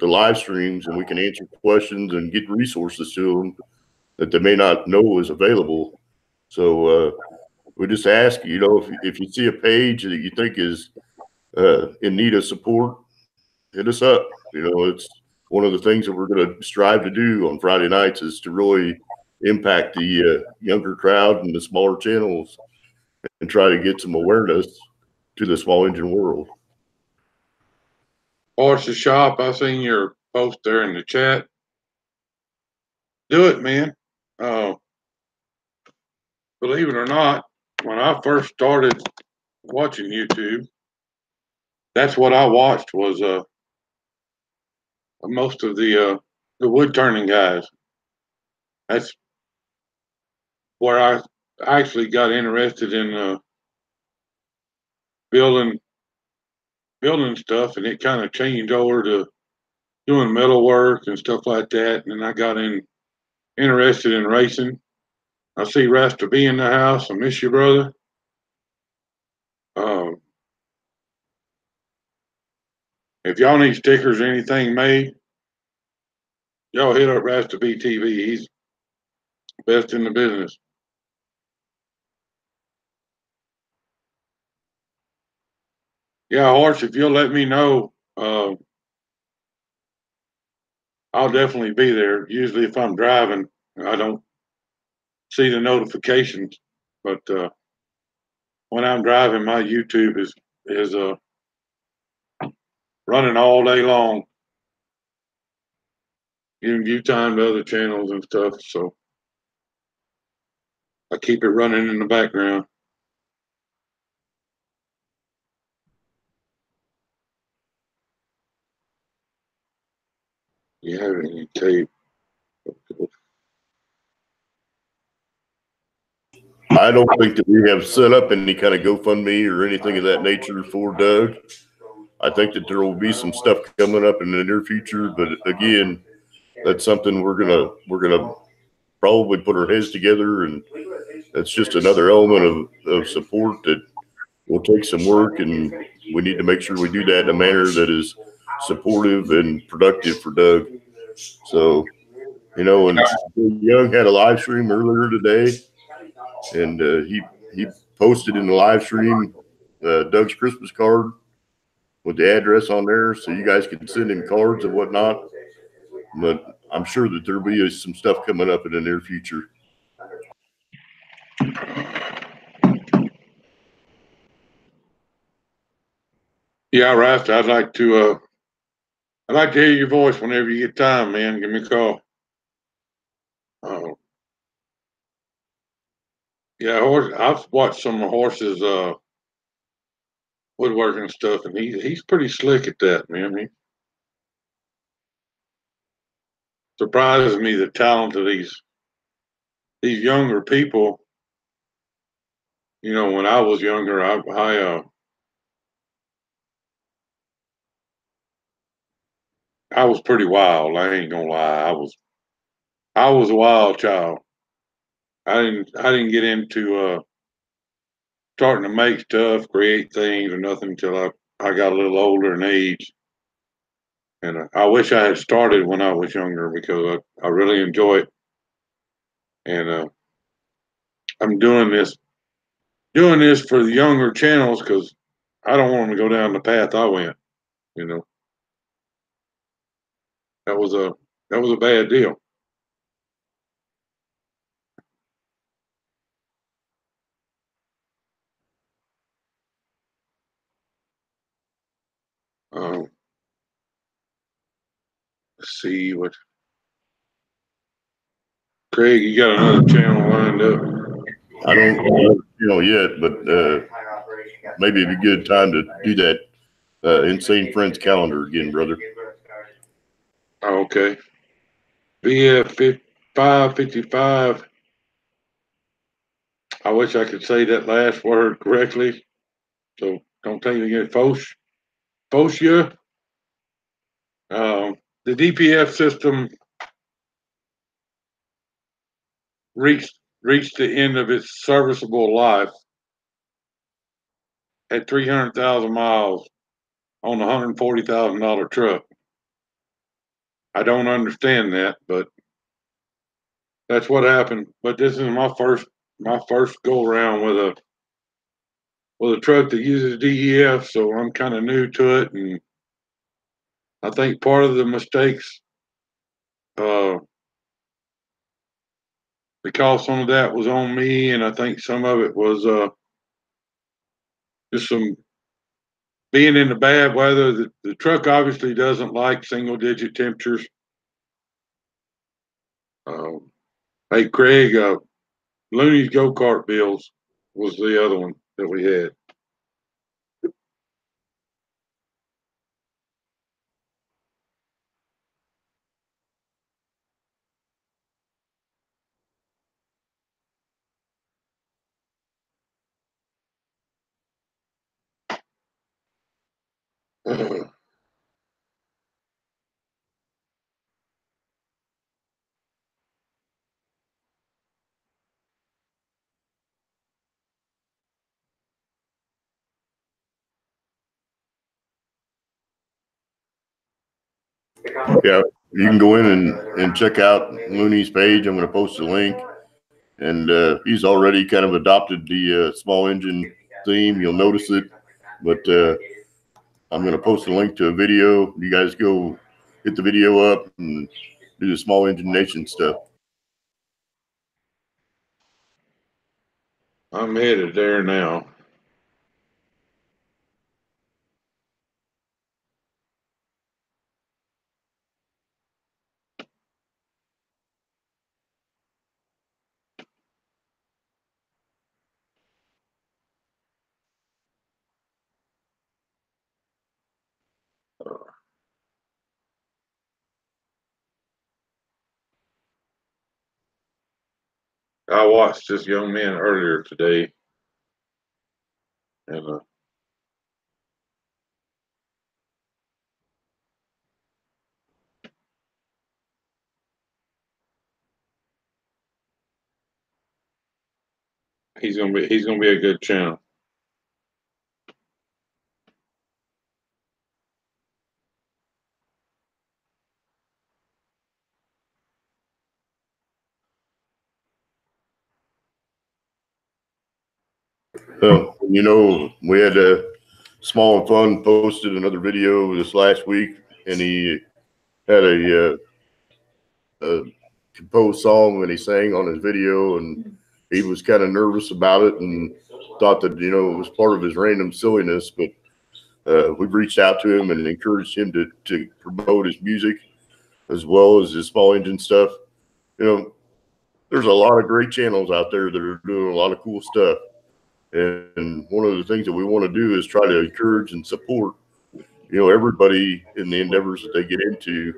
live streams, and we can answer questions and get resources to them that they may not know is available. So we just ask, you know, if you see a page that you think is in need of support, hit us up. You know, it's one of the things that we're going to strive to do on Friday nights is to really impact the younger crowd and the smaller channels and try to get some awareness to the small engine world. Horse the shop, I seen your post there in the chat. Do it, man. Believe it or not, when I first started watching YouTube, that's what I watched was most of the wood turning guys. That's where I actually got interested in building stuff, and it kind of changed over to doing metal work and stuff like that. And then I got interested in racing. I see Rasta B in the house. I miss you, brother. If y'all need stickers or anything made, y'all hit up Rasta BTV. He's best in the business. Yeah, Horse, if you'll let me know, I'll definitely be there. Usually if I'm driving, I don't see the notifications, but when I'm driving, my YouTube is running all day long. Giving view time to other channels and stuff, so I keep it running in the background. You have any tape? I don't think that we have set up any kind of GoFundMe or anything of that nature for Doug. I think that there will be some stuff coming up in the near future, but again, that's something we're gonna probably put our heads together, and that's just another element of support that will take some work, and we need to make sure we do that in a manner that is supportive and productive for Doug. So, you know, and Young had a live stream earlier today, and he posted in the live stream Doug's Christmas card with the address on there, so you guys can send him cards and whatnot. But I'm sure that there'll be some stuff coming up in the near future. Yeah, Rasta, I'd like to hear your voice whenever you get time, man. Give me a call. Yeah, Horse. I've watched some of Horse's woodworking stuff, and he's pretty slick at that, man. He surprises me the talent of these younger people. You know, when I was younger, I was pretty wild. I ain't gonna lie. I was a wild child. I didn't get into starting to make stuff, create things or nothing until I got a little older in age. And I wish I had started when I was younger because I really enjoy it. And I'm doing this for the younger channels because I don't want them to go down the path I went. You know, that was a bad deal. Let's see what Craig. You got another channel lined up? I don't know yet, but maybe it'd be a good time to do that Insane Friends calendar again, brother. Oh, okay. VF 555. I wish I could say that last word correctly. So don't take it again. Focia. The DPF system reached the end of its serviceable life at 300,000 miles on a $140,000 truck. I don't understand that, but that's what happened. But this is my first go around with a truck that uses DEF, so I'm kind of new to it, and I think part of the mistakes, uh, because some of that was on me, and I think some of it was just some being in the bad weather. The truck obviously doesn't like single digit temperatures. Hey, Craig, Looney's go kart bills was the other one that we had. Yeah, you can go in and check out Looney's page. I'm going to post a link. And he's already kind of adopted the small engine theme. You'll notice it. But I'm going to post a link to a video. You guys go hit the video up and do the small engine nation stuff. I'm headed there now. I watched this young man earlier today, and he's gonna be a good channel. We had a Small and Fun posted another video this last week, and he had a composed song that he sang on his video, and he was kind of nervous about it and thought that it was part of his random silliness. But we've reached out to him and encouraged him to promote his music as well as his small engine stuff. There's a lot of great channels out there that are doing a lot of cool stuff. And one of the things that we want to do is try to encourage and support, everybody in the endeavors that they get into.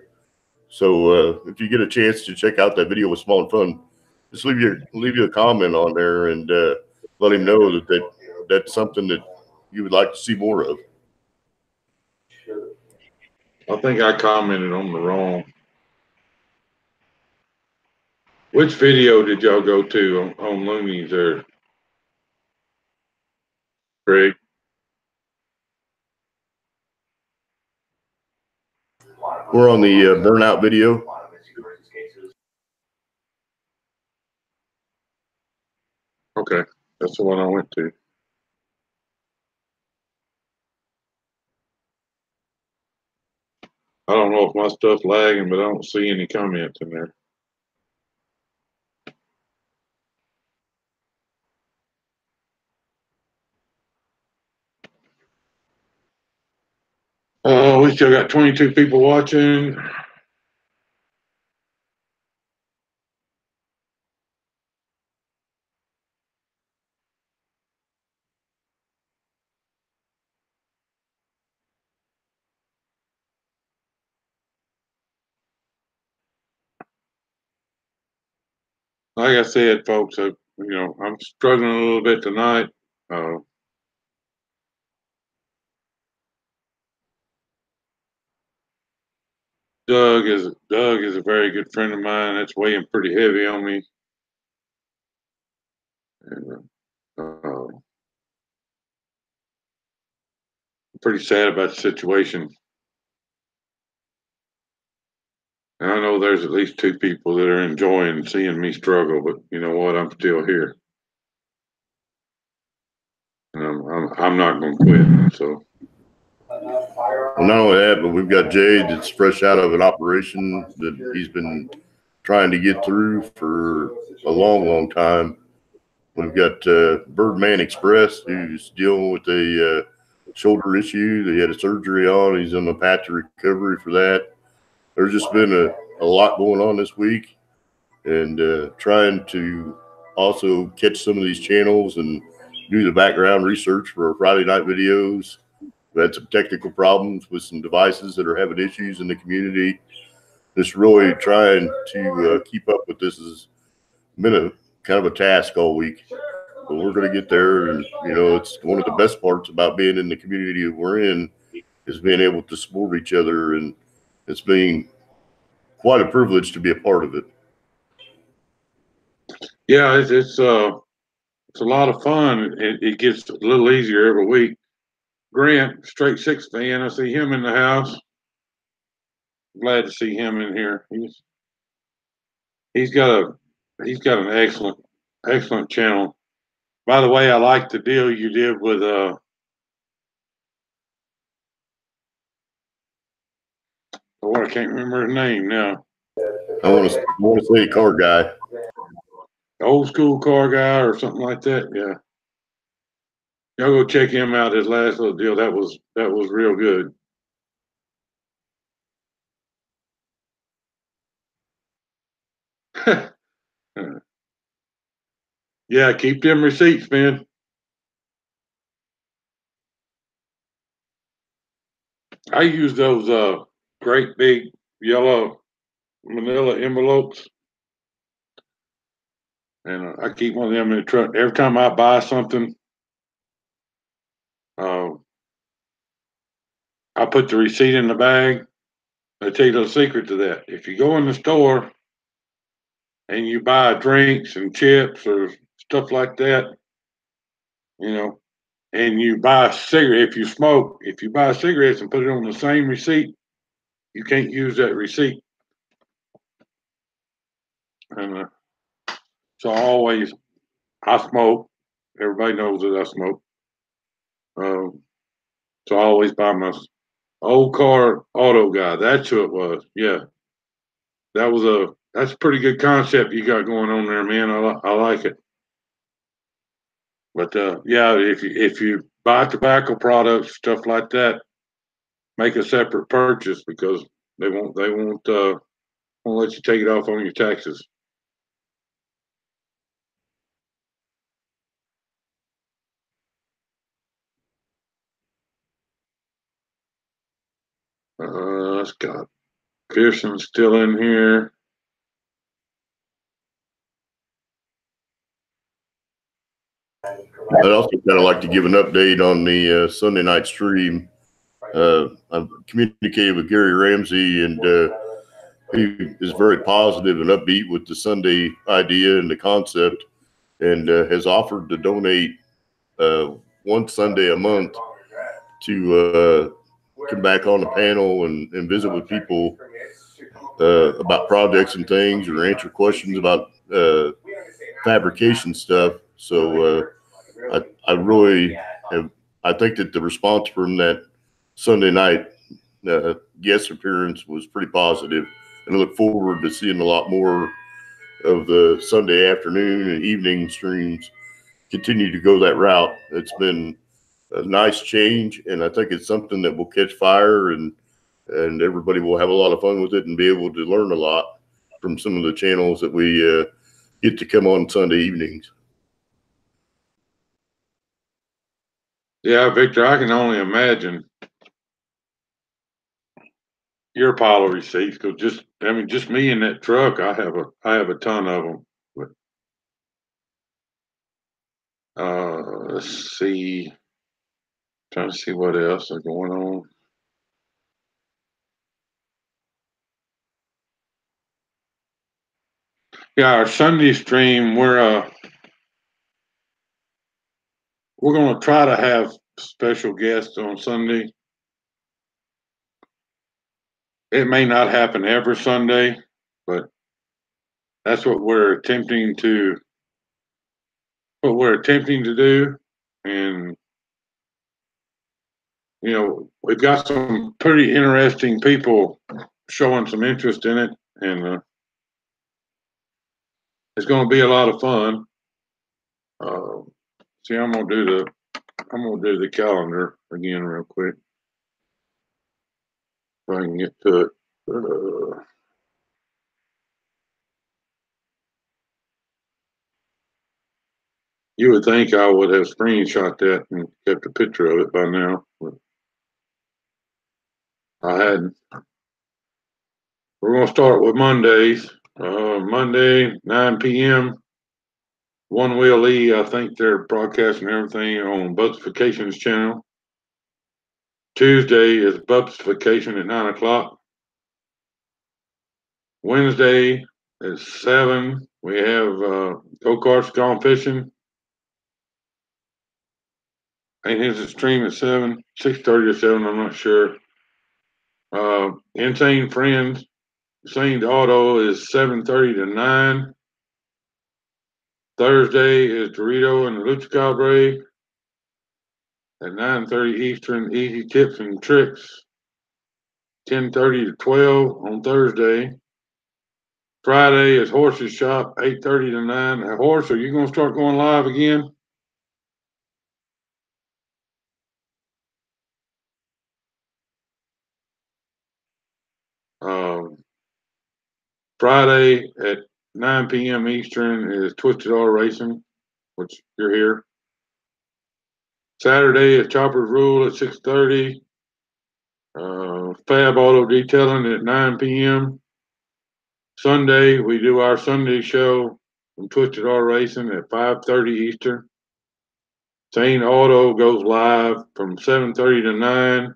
So if you get a chance to check out that video with Small and Fun, just leave you a comment on there and let him know that's something that you would like to see more of. I think I commented on the wrong. Which video did y'all go to on Looney's there, Craig? We're on the burnout video. Okay, that's the one I went to. I don't know if my stuff's lagging, but I don't see any comments in there. We still got 22 people watching. Like I said, folks, I'm struggling a little bit tonight. Doug is a very good friend of mine. That's weighing pretty heavy on me. And, I'm pretty sad about the situation. And I know there's at least 2 people that are enjoying seeing me struggle, but you know what? I'm still here. And I'm not going to quit. So. Well, not only that, but we've got Jade that's fresh out of an operation that he's been trying to get through for a long, long time. We've got Birdman Express, who's dealing with a shoulder issue that he had a surgery on. He's on the path to recovery for that. There's just been a lot going on this week, and trying to also catch some of these channels and do the background research for our Friday night videos. We had some technical problems with some devices that are having issues in the community. Just really trying to keep up with this has been a kind of a task all week, but we're going to get there. And it's one of the best parts about being in the community we're in is being able to support each other, and it's being quite a privilege to be a part of it. Yeah, it's a lot of fun. It gets a little easier every week. Grant, straight 6 fan, I see him in the house. glad to see him in here. He's got an excellent channel. By the way, I like the deal you did with I can't remember his name now. I want to say car guy. Old school car guy or something like that. Yeah. Y'all go check him out. His last little deal that was real good. Yeah, keep them receipts, man. I use those great big yellow manila envelopes, and I keep one of them in the truck. Every time I buy something, uh, I put the receipt in the bag. I tell you the secret to that. If you go in the store and you buy drinks and chips or stuff like that, you know, and you buy a cigarette, if you buy cigarettes and put it on the same receipt, you can't use that receipt. And so I smoke. Everybody knows that I smoke. So I always buy my old car auto guy. That's who it was. Yeah, that's a pretty good concept you got going on there, man. I like it. But yeah, if you buy tobacco products, stuff like that, make a separate purchase because they won't let you take it off on your taxes. Scott Pearson's still in here. I'd also kind of like to give an update on the Sunday night stream. I've communicated with Gary Ramsey, and he is very positive and upbeat with the Sunday idea and the concept, and has offered to donate one Sunday a month to come back on the panel and visit with people about projects and things, or answer questions about fabrication stuff. So I really have. I think that the response from that Sunday night guest appearance was pretty positive, and I look forward to seeing a lot more of the Sunday afternoon and evening streams continue to go that route. It's been a nice change, and I think it's something that will catch fire, and everybody will have a lot of fun with it and be able to learn a lot from some of the channels that we get to come on Sunday evenings. Yeah, Victor, I can only imagine your pile of receipts because just me in that truck, I have a ton of them. But let's see, trying to see what else is going on. Yeah, our Sunday stream, we're going to try to have special guests on Sunday. It may not happen every Sunday, but that's what we're attempting to do. And we've got some pretty interesting people showing some interest in it, and it's going to be a lot of fun. See, I'm gonna do the calendar again real quick if I can get to it. You would think I would have screenshot that and kept a picture of it by now, but I hadn't. We're gonna start with Mondays. Monday, 9 p.m. One Wheel E, I think they're broadcasting everything on Bub's Vacations channel. Tuesday is Bub's Vacation at 9 o'clock. Wednesday is 7. We have go-karts gone fishing. And his stream at 7, 6:30 to 7, I'm not sure. Insane Friends, Saint Auto is 7:30 to 9. Thursday is Dorito and the Lucha Cabre at 9:30 Eastern. Easy Tips and Tricks, 10:30 to 12 on Thursday. Friday is Horse's Shop, 8:30 to 9. Horse, are you going to start going live again? Friday at 9 p.m. Eastern is Twisted R Racing, which you're here. Saturday is Chopper's Rule at 6:30. Fab Auto Detailing at 9 p.m. Sunday, we do our Sunday show from Twisted R Racing at 5:30 Eastern. Saint Auto goes live from 7:30 to 9.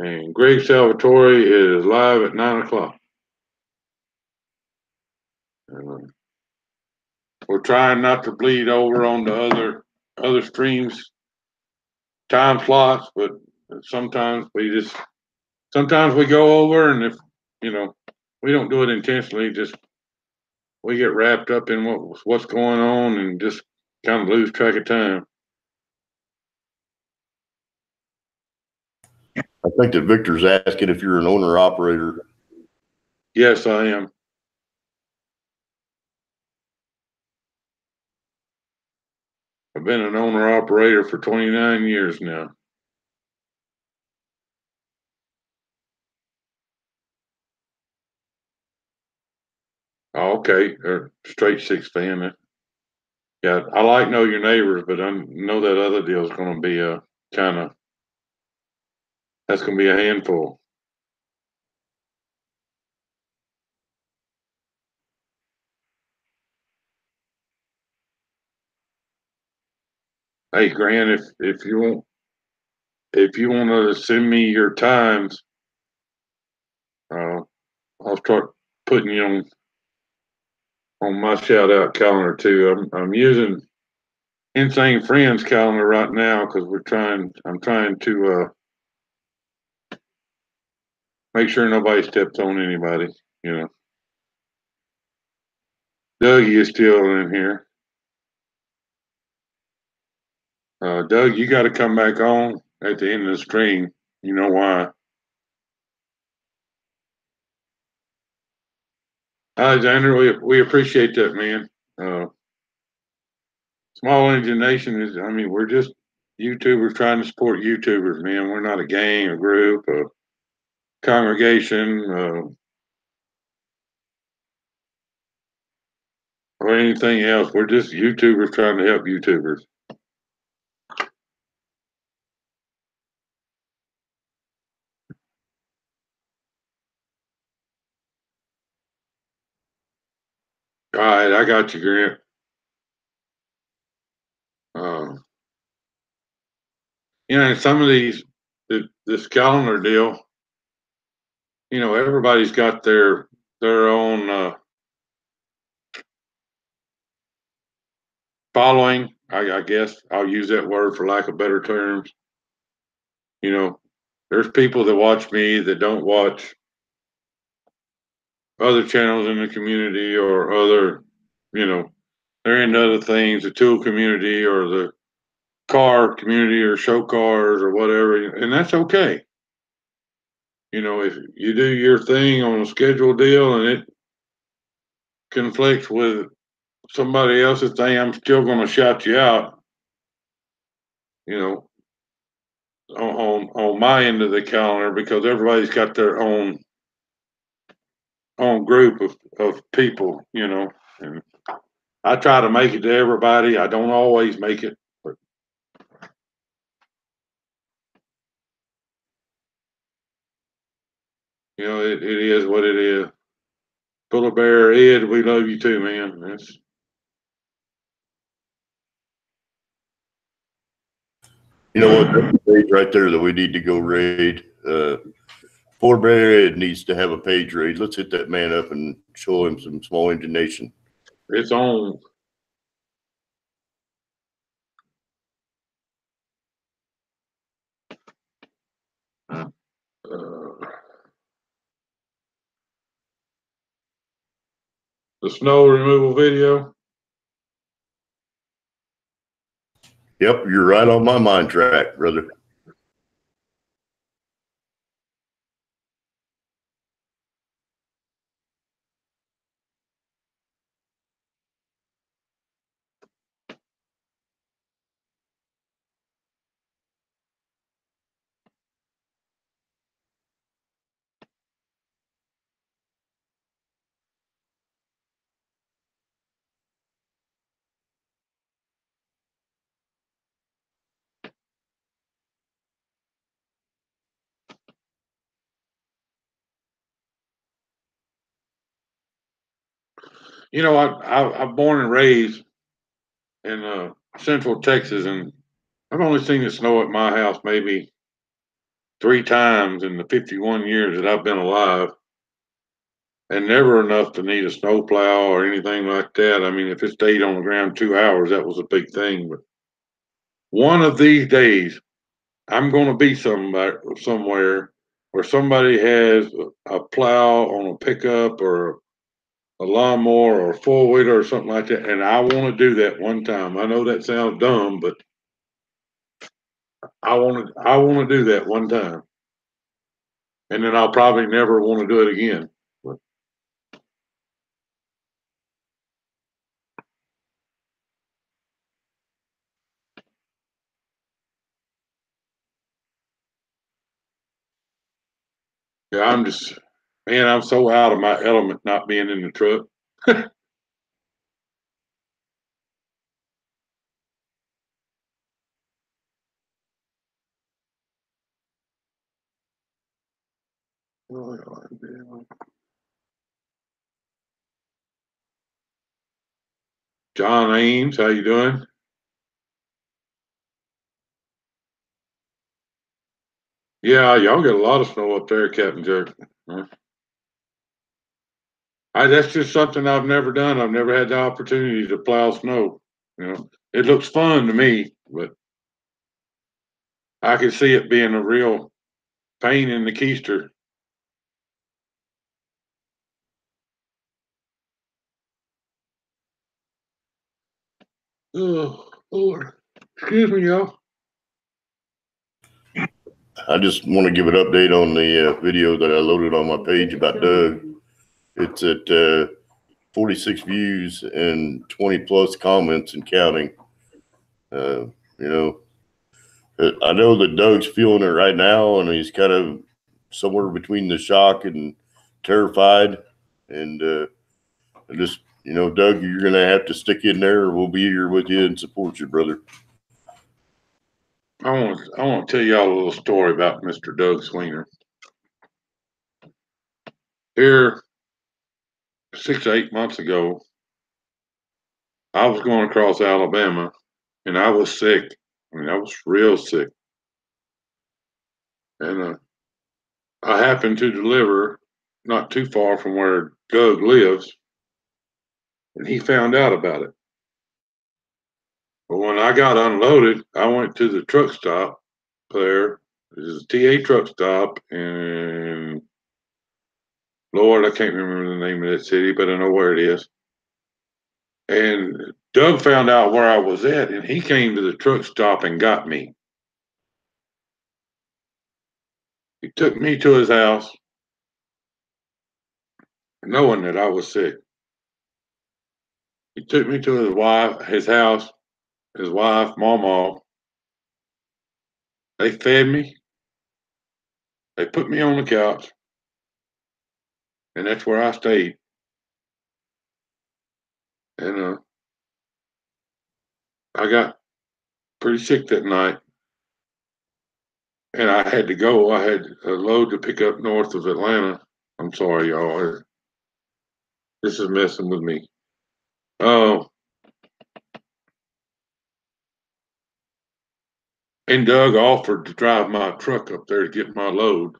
And Greg Salvatore is live at 9 o'clock. We're trying not to bleed over on the other streams time slots, but sometimes we go over, and if we don't do it intentionally, just we get wrapped up in what's going on and just kind of lose track of time. I think that Victor's asking if you're an owner operator. Yes, I am. I've been an owner operator for 29 years now. Oh, okay, or straight six fan. Yeah, I like Know Your Neighbors, but I know that other deal is going to be a that's going to be a handful. Hey, Grant, if you want to send me your times, I'll start putting you on my shout out calendar too. I'm using Insane Friends calendar right now because I'm trying to make sure nobody steps on anybody. Dougie is still in here. Doug, you got to come back on at the end of the stream. You know why? Alexander, we appreciate that, man. Small Engine Nation is, we're just YouTubers trying to support YouTubers, man. We're not a gang, a group, a congregation, or anything else. We're just YouTubers trying to help YouTubers. All right, I got you, Grant. Some of this calendar deal, everybody's got their own following. I guess I'll use that word for lack of better terms. There's people that watch me that don't watch other channels in the community or other, they're into other things, the tool community or the car community or show cars or whatever, and that's okay. If you do your thing on a scheduled deal and it conflicts with somebody else's thing, I'm still going to shout you out, on my end of the calendar because everybody's got their own group of people, and I try to make it to everybody. I don't always make it, but it is what it is. Pull Bear, Ed, we love you too, man. You know what? That's a page right there that we need to go raid. Poor Bear Ed needs to have a page raid. Let's hit that man up and show him some Small Engine Nation. It's on. the snow removal video? Yep, you're right on my mind track, brother. You know, I'm born and raised in Central Texas, and I've only seen the snow at my house maybe 3 times in the 51 years that I've been alive, and never enough to need a snowplow or anything like that. I mean, if it stayed on the ground 2 hours, that was a big thing. But one of these days, I'm going to be somewhere where somebody has a plow on a pickup or a lawnmower or a four-wheeler or something like that, and I want to do that one time. I know that sounds dumb, but I want to do that one time, and then I'll probably never want to do it again. But yeah, man, I'm so out of my element not being in the truck. John Ames, how you doing? Yeah, y'all get a lot of snow up there, Captain Jerk. Huh? That's just something I've never done. I've never had the opportunity to plow snow. You know, it looks fun to me, but I could see it being a real pain in the keister. Oh, Lord. Excuse me, y'all. I just want to give an update on the video that I loaded on my page about Doug. It's at 46 views and 20 plus comments and counting. You know, I know that Doug's feeling it right now, and he's kind of somewhere between the shock and terrified. And just, you know, Doug, you're going to have to stick in there. We'll be here with you and support you, brother. I want to tell y'all a little story about Mr. Doug Sweener. Here, 6 or 8 months ago, I was going across Alabama, and I was sick. I mean, I was real sick, and I happened to deliver not too far from where Doug lives, and he found out about it. But when I got unloaded, I went to the truck stop there. There's a TA truck stop, and Lord, I can't remember the name of that city, but I know where it is. And Doug found out where I was at, and he came to the truck stop and got me. He took me to his house, knowing that I was sick. He took me to his house, his wife, Mama. They fed me. They put me on the couch, and that's where I stayed. And I got pretty sick that night, and I had to go. I had a load to pick up north of Atlanta. I'm sorry, y'all. This is messing with me. And Doug offered to drive my truck up there to get my load,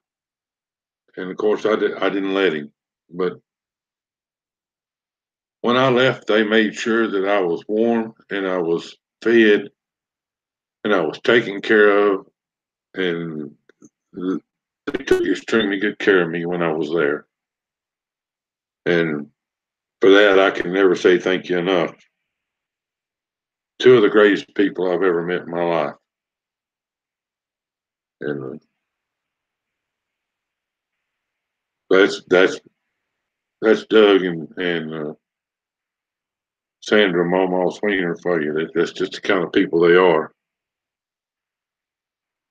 and of course I didn't let him. But when I left, they made sure that I was warm and I was fed and I was taken care of, and they took extremely good care of me when I was there. And For that, I can never say thank you enough. Two of the greatest people I've ever met in my life. And that's Doug and Sandra Momo Sweener for you. That's just the kind of people they are.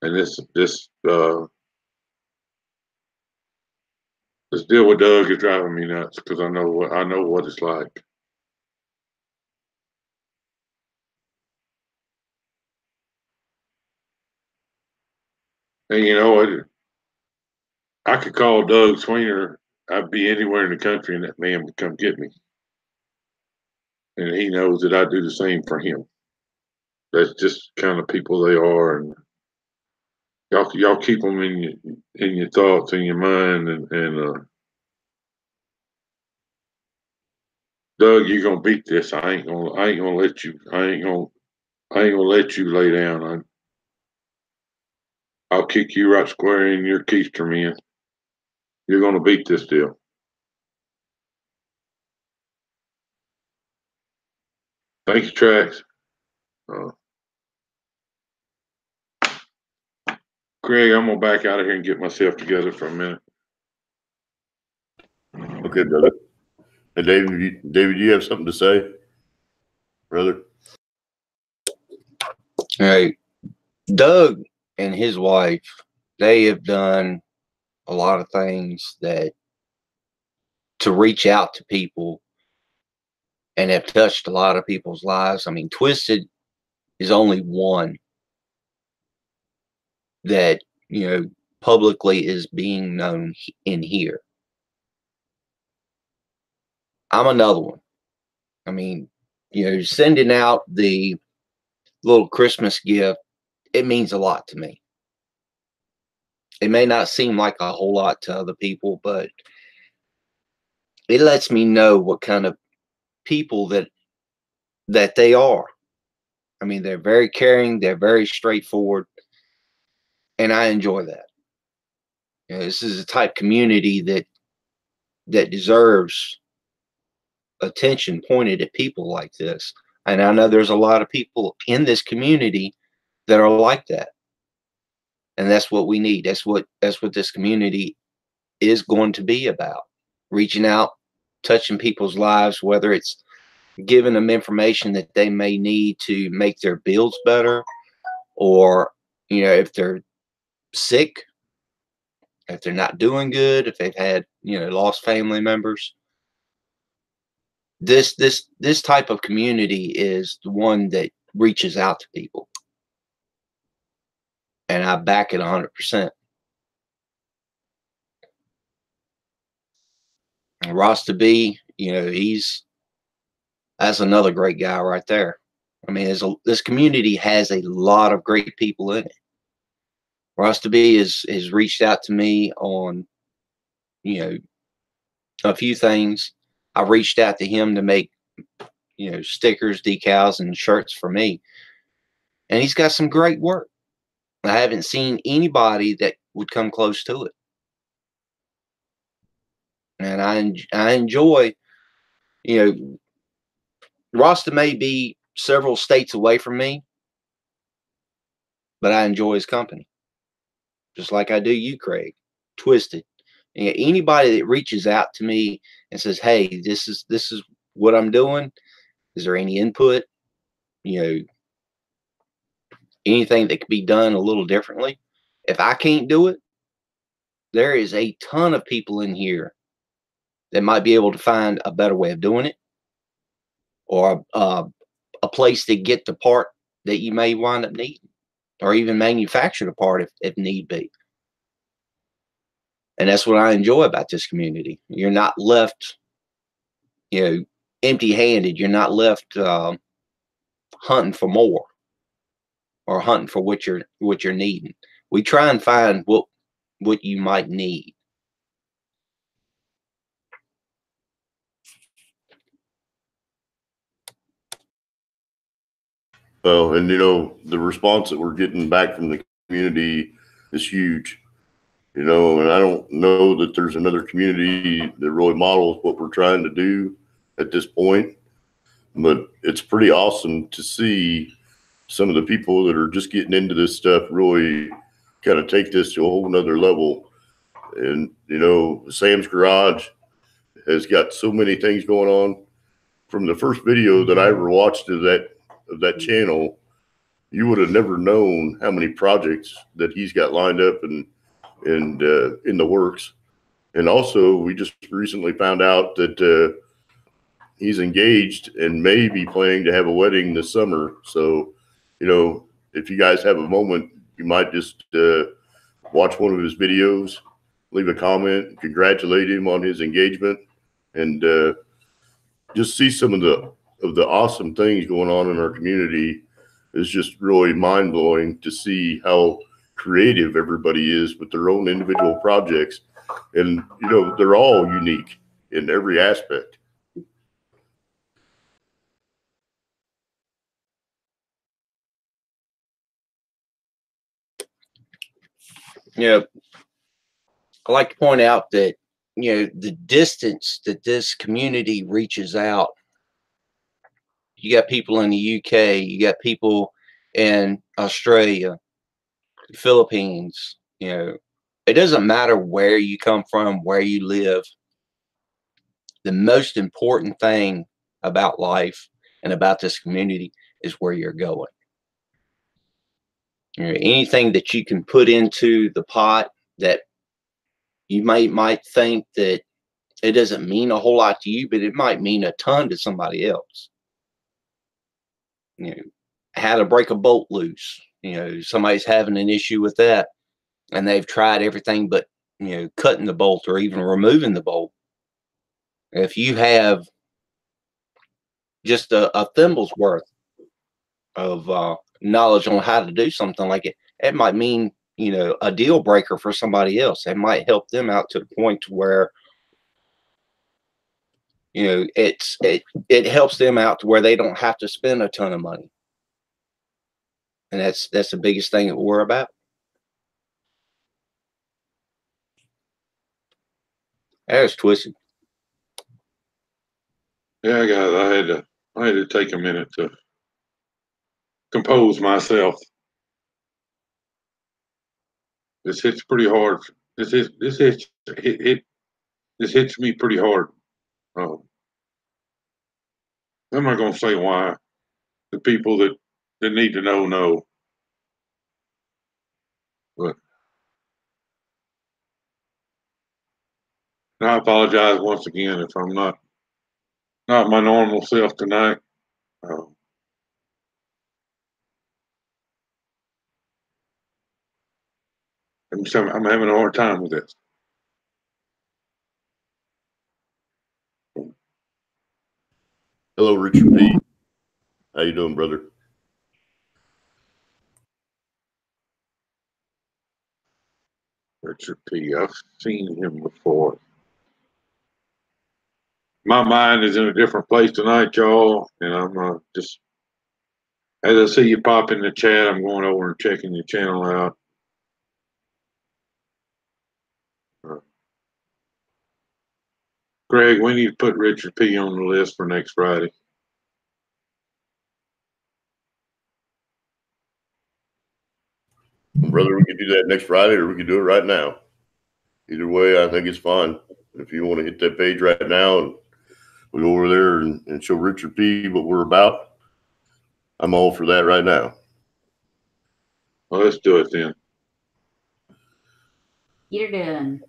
And this deal with Doug is driving me nuts because I know what it's like. And you know what? I could call Doug Sweener. I'd be anywhere in the country, and that man would come get me. And he knows that I do the same for him. That's just the kind of people they are, and y'all keep them in your thoughts, in your mind, and Doug, you're gonna beat this. I ain't gonna let you. I ain't gonna let you lay down. I'll kick you right square in your keister, man. You're gonna beat this deal. Thank you, Trax. Craig, I'm gonna back out of here and get myself together for a minute. Okay, brother. And David, you have something to say, brother? All right. Doug and his wife, they have done a lot of things that to reach out to people and have touched a lot of people's lives. I mean, Twisted is only one that, publicly is being known in here. I'm another one. I mean, sending out the little Christmas gift, it means a lot to me. It may not seem like a whole lot to other people, but it lets me know what kind of people that they are. I mean, they're very caring, they're very straightforward, and I enjoy that. This is a type community that deserves attention pointed at people like this. And I know there's a lot of people in this community that are like that. And that's what we need. That's what this community is going to be about. Reaching out, touching people's lives, whether it's giving them information that they may need to make their bills better, or, if they're sick, if they're not doing good, if they've had, lost family members. This type of community is the one that reaches out to people. And I back it 100%. And Rasta B, that's another great guy right there. I mean, this community has a lot of great people in it. Rasta B has reached out to me on, a few things. I reached out to him to make, stickers, decals, and shirts for me. And he's got some great work. I haven't seen anybody that would come close to it. And I enjoy, Rasta may be several states away from me, but I enjoy his company. Just like I do you, Craig. Twisted. And anybody that reaches out to me and says, hey, this is what I'm doing. Is there any input? Anything that could be done a little differently? If I can't do it, there is a ton of people in here that might be able to find a better way of doing it, or a place to get the part that you may wind up needing, or even manufacture the part if need be. And that's what I enjoy about this community. You're not left, empty-handed. You're not left hunting for more, or hunting for what you're needing. We try and find what you might need. Well, and the response that we're getting back from the community is huge. And I don't know that there's another community that really models what we're trying to do at this point, but it's pretty awesome to see some of the people that are just getting into this stuff really kind of take this to a whole nother level. And, you know, Sam's Garage has got so many things going on. From the first video that I ever watched of that channel, you would have never known how many projects that he's got lined up and in the works. And also, we just recently found out that he's engaged and may be planning to have a wedding this summer. So, you know, if you guys have a moment, you might just watch one of his videos, leave a comment, congratulate him on his engagement, and just see some of the awesome things going on in our community. Is just really mind blowing to see how creative everybody is with their own individual projects. And, you know, they're all unique in every aspect. Yeah. I like to point out that, you know, the distance that this community reaches out. You got people in the UK, you got people in Australia, the Philippines, you know, it doesn't matter where you come from, where you live. The most important thing about life and about this community is where you're going. You know, anything that you can put into the pot that you might think that it doesn't mean a whole lot to you, but it might mean a ton to somebody else. You know, how to break a bolt loose. You know, somebody's having an issue with that, and they've tried everything but, you know, cutting the bolt or even removing the bolt. If you have just a thimble's worth of knowledge on how to do something like it, it might mean, you know, a deal breaker for somebody else. It might help them out to the point where, you know, it helps them out to where they don't have to spend a ton of money. And that's the biggest thing that we're about. That was twisted. Yeah, guys, I had to take a minute to compose myself. This hits pretty hard. This hits me pretty hard. I'm not gonna say why. The people that need to know. But I apologize once again if I'm not my normal self tonight. I'm having a hard time with this. Hello, Richard P. How you doing, brother? Richard P. I've seen him before. My mind is in a different place tonight, y'all, and I'm just, as I see you pop in the chat, I'm going over and checking your channel out. Greg, we need to put Richard P. on the list for next Friday. Brother, we can do that next Friday or we can do it right now. Either way, I think it's fine. If you want to hit that page right now and we go over there and show Richard P. what we're about, I'm all for that right now. Well, let's do it then. You're doing.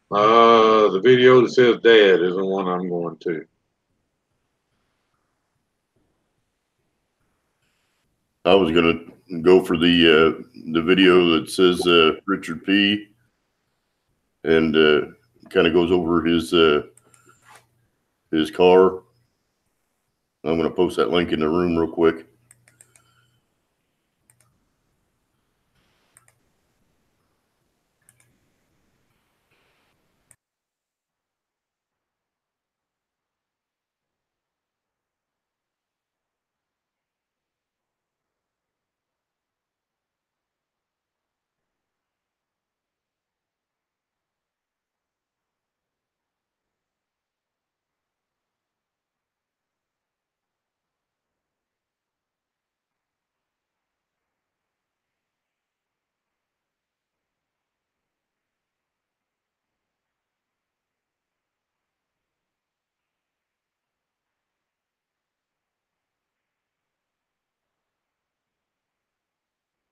The video that says Dad is the one I'm going to. I was gonna go for the video that says Richard P. and kind of goes over his car. I'm gonna post that link in the room real quick.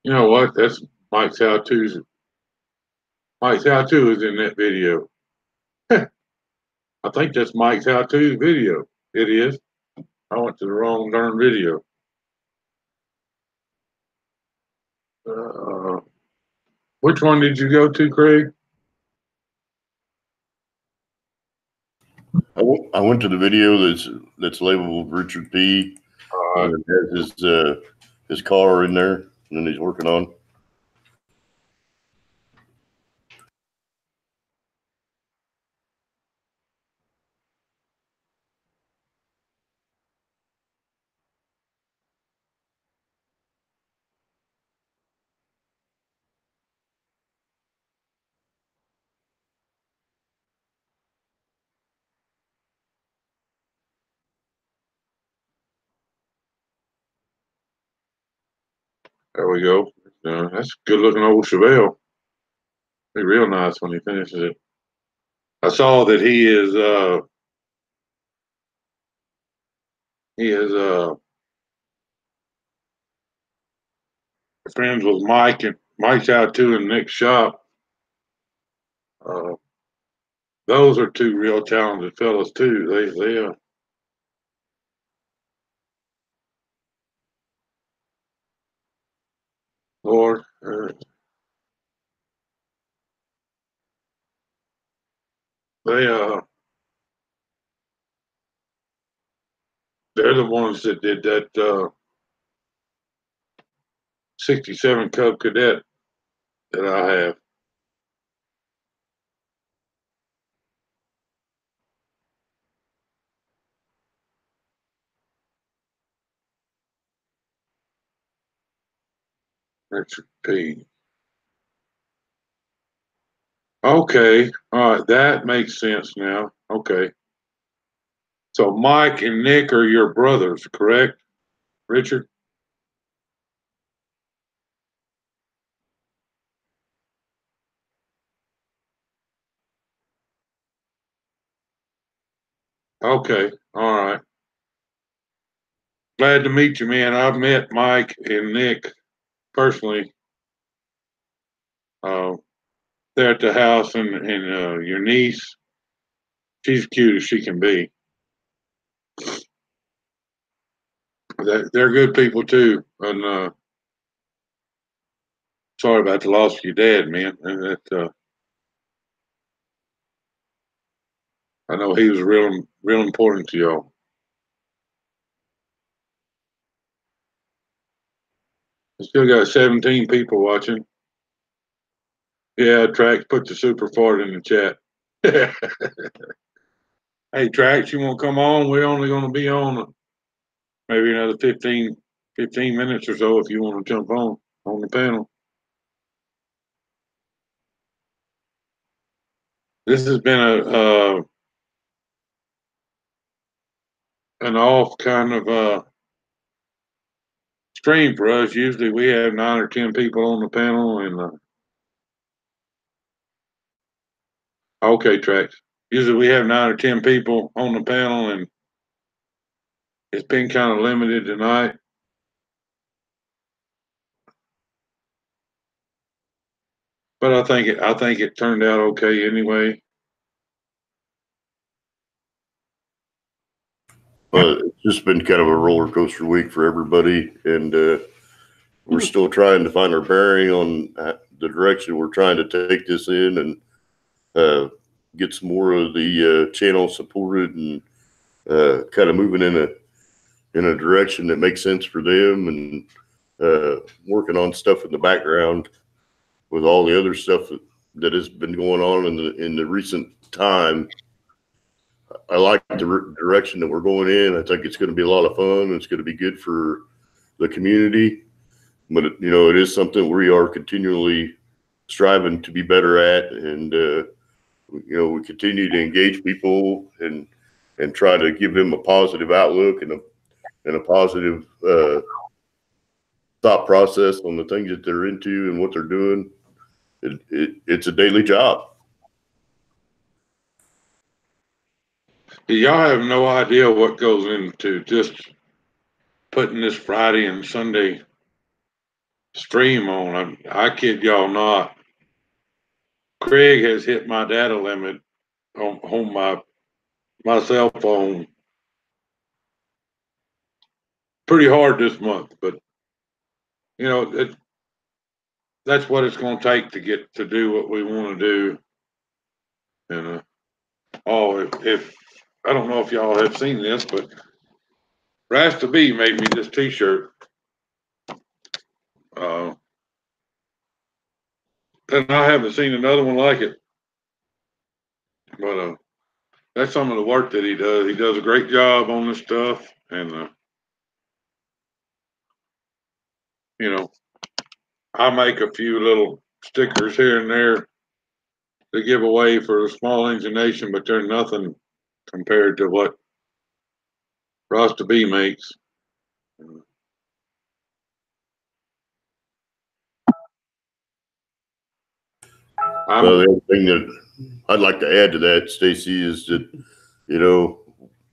You know what? That's Mike's how-tos. Mike's how-to is in that video. I think that's Mike's how-to video. It is. I went to the wrong darn video. Which one did you go to, Craig? I went to the video that's labeled Richard P. And it has his car in there, and he's working on. There we go. That's a good-looking old Chevelle. Be real nice when he finishes it. I saw that he is friends with Mike, and Mike's out too in Nick's shop. Those are two real talented fellas too. They Lord, they they're the ones that did that 67 Cub Cadet that I have. Richard P. Okay, all right, that makes sense now. Okay. So Mike and Nick are your brothers, correct, Richard? Okay, all right. Glad to meet you, man. I've met Mike and Nick personally. Uh, they're at the house, and your niece, she's cute as she can be. They're good people too. And sorry about the loss of your dad, man. And I know he was real important to y'all. I still got 17 people watching. Yeah, Trax, put the super fart in the chat. Hey, Trax, you want to come on? We're only going to be on maybe another 15 minutes or so if you want to jump on the panel. This has been an off kind of stream for us. Usually we have 9 or 10 people on the panel, and okay, Trax. Usually we have 9 or 10 people on the panel, and it's been kind of limited tonight. But I think it turned out okay anyway. It's just been kind of a roller coaster week for everybody, and we're still trying to find our bearing on the direction we're trying to take this in, and get some more of the channel supported, and kind of moving in a direction that makes sense for them, and working on stuff in the background with all the other stuff that has been going on in the recent time. I like the direction that we're going in. I think it's going to be a lot of fun. It's going to be good for the community, but it is something we are continually striving to be better at, and we continue to engage people and try to give them a positive outlook and a positive thought process on the things that they're into and what they're doing. It's a daily job. Y'all have no idea what goes into just putting this Friday and Sunday stream on. I kid y'all not. Craig has hit my data limit on my cell phone pretty hard this month, but you know that's what it's going to take to get to do what we want to do. And if I don't know if y'all have seen this, but Rasta B made me this T-shirt. And I haven't seen another one like it. But that's some of the work that he does. He does a great job on this stuff, and you know, I make a few little stickers here and there to give away for the small engine nation, but they're nothing compared to what Rasta B makes. Well, the other thing that I'd like to add to that, Stacy, is that, you know,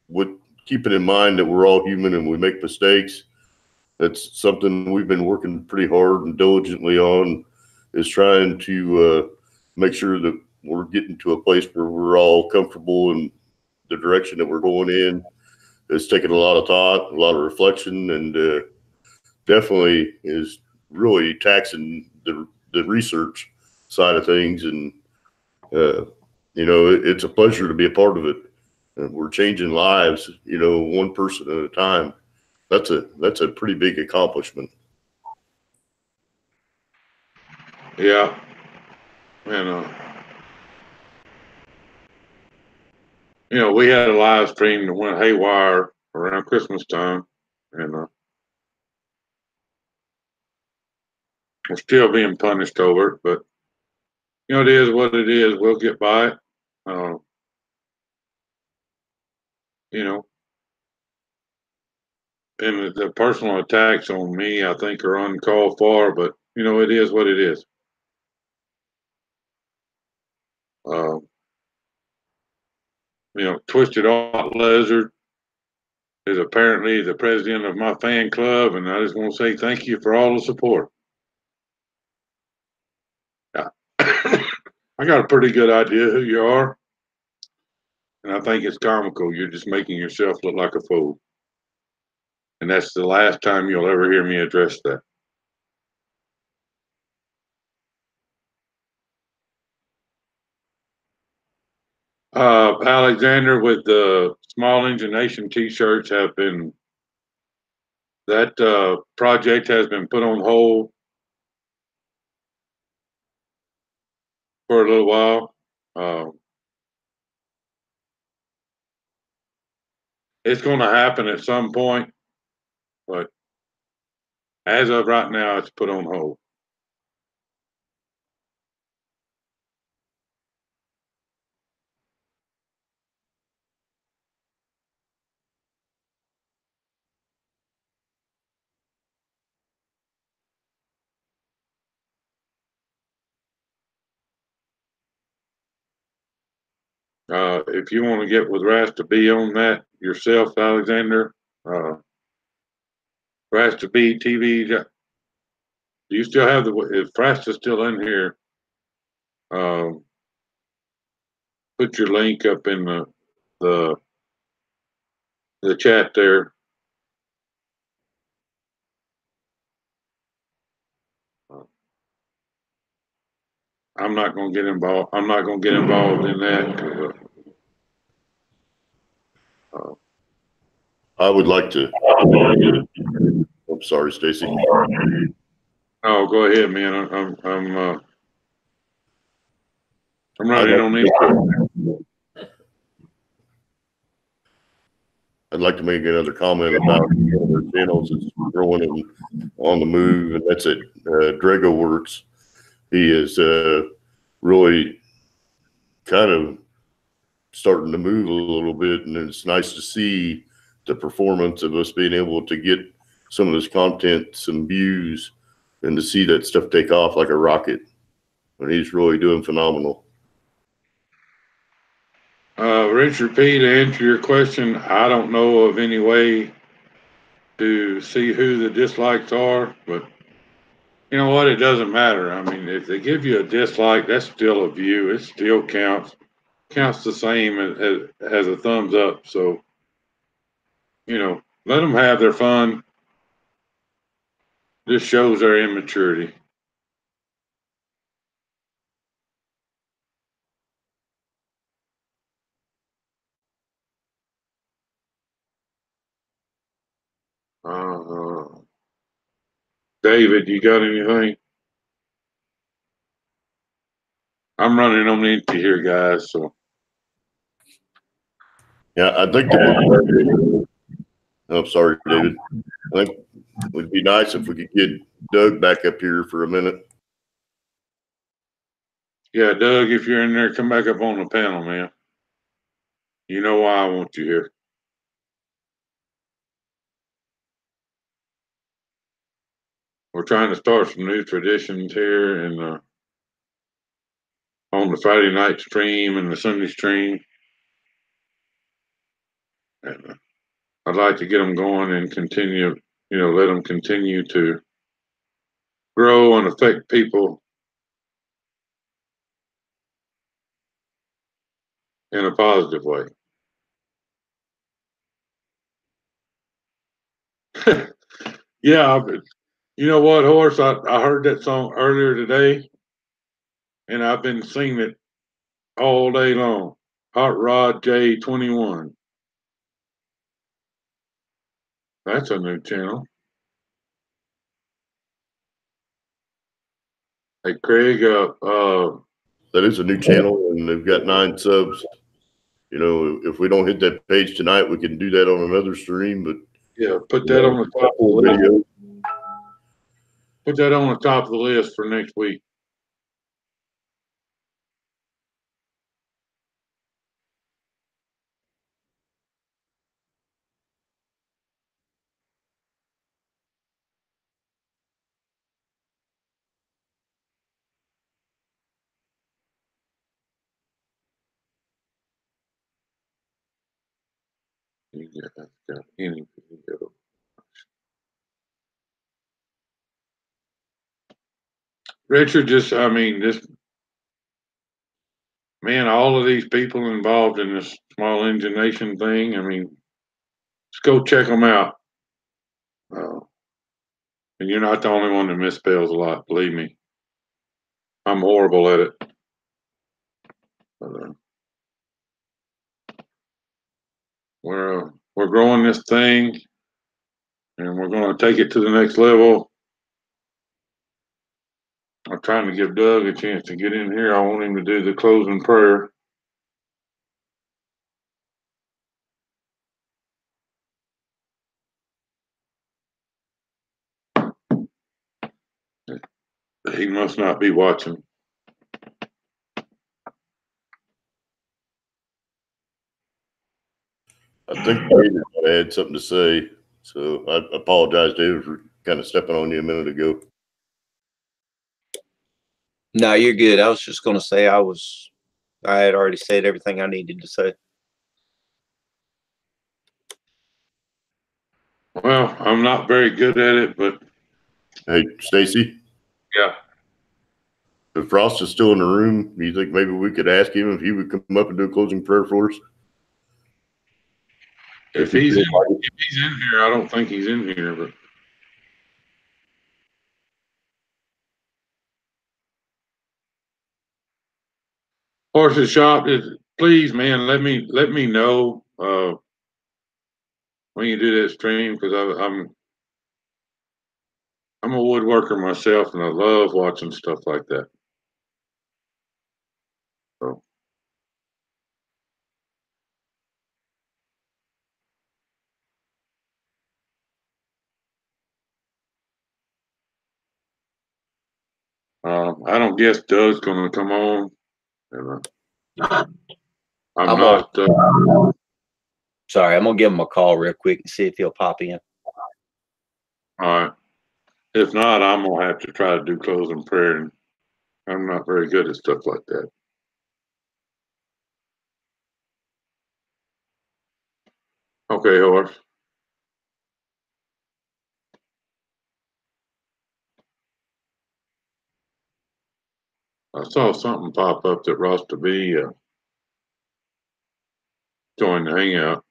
with keeping in mind that we're all human and we make mistakes, that's something we've been working pretty hard and diligently on, is trying to make sure that we're getting to a place where we're all comfortable in the direction that we're going in. It's taken a lot of thought, a lot of reflection, and definitely is really taxing the research side of things. And, you know, it's a pleasure to be a part of it. We're changing lives, you know, one person at a time. That's a pretty big accomplishment. Yeah. And, you know, we had a live stream that went haywire around Christmas time, and we're still being punished over it, but you know, it is what it is. We'll get by it. You know, and the personal attacks on me, I think, are uncalled for, but you know, it is what it is. You know, Twisted Art Lizard is apparently the president of my fan club, and I just want to say thank you for all the support. Yeah. I got a pretty good idea who you are, and I think it's comical. You're just making yourself look like a fool. And that's the last time you'll ever hear me address that. Alexander, with the Small Engine Nation t-shirts that project has been put on hold for a little while. It's going to happen at some point, but as of right now, it's put on hold. If you want to get with Rasta B on that yourself, Alexander, Rasta B TV, do you still have if Rasta's still in here, put your link up in the chat there. I'm not going to get involved. I'm not going to get involved in that. I would like to. I'm sorry, Stacy. Oh, go ahead, man. I'm running on this. I'd like to make another comment about one of our channels that's growing and on the move, and that's at Drago Works. He is really kind of starting to move a little bit, and it's nice to see the performance of us being able to get some of this content, some views, and to see that stuff take off like a rocket. And he's really doing phenomenal. Richard P., to answer your question, I don't know of any way to see who the dislikes are, but You know what? It doesn't matter. I mean, if they give you a dislike, that's still a view. It still counts. Counts the same as a thumbs up. So, let them have their fun. This shows their immaturity. Uh, David, you got anything? I'm running on empty here, guys. So Yeah, I think that I'm sorry, David. I think it would be nice if we could get Doug back up here for a minute. yeah, Doug, if you're in there, come back up on the panel, man. You know why I want you here. We're trying to start some new traditions here and on the Friday night stream and the Sunday stream. And I'd like to get them going and continue, let them continue to grow and affect people in a positive way. Yeah, but you know what, Horace? I heard that song earlier today, and I've been singing it all day long. Hot Rod J21. That's a new channel. Hey, Craig, That is a new channel, and they've got 9 subs. If we don't hit that page tonight, we can do that on another stream. But yeah, put that on the top of the list. video. Put that on the top of the list for next week. Any video. Richard, man, all of these people involved in this small engine nation thing, let's go check them out. And you're not the only one that misspells a lot, believe me. I'm horrible at it. But, we're growing this thing, and we're going to take it to the next level. I'm trying to give Doug a chance to get in here. I want him to do the closing prayer. He must not be watching. I think David had something to say, so I apologize, David, for kind of stepping on you a minute ago. No, you're good. I was just going to say I had already said everything I needed to say. Well, I'm not very good at it, but Hey, Stacy. yeah. If Frost is still in the room, do you think maybe we could ask him if he would come up and do a closing prayer for us? If he's in here, I don't think he's in here, but Horse's Shop is, please, man, let me know when you do that stream, because I'm a woodworker myself, and I love watching stuff like that. So I don't guess Doug's going to come on. And, I'm not. Sorry, I'm going to give him a call real quick and see if he'll pop in. All right. If not, I'm going to have to try to do closing prayer, and I'm not very good at stuff like that. Okay, Horse. I saw something pop up that Ross to be joined the hangout.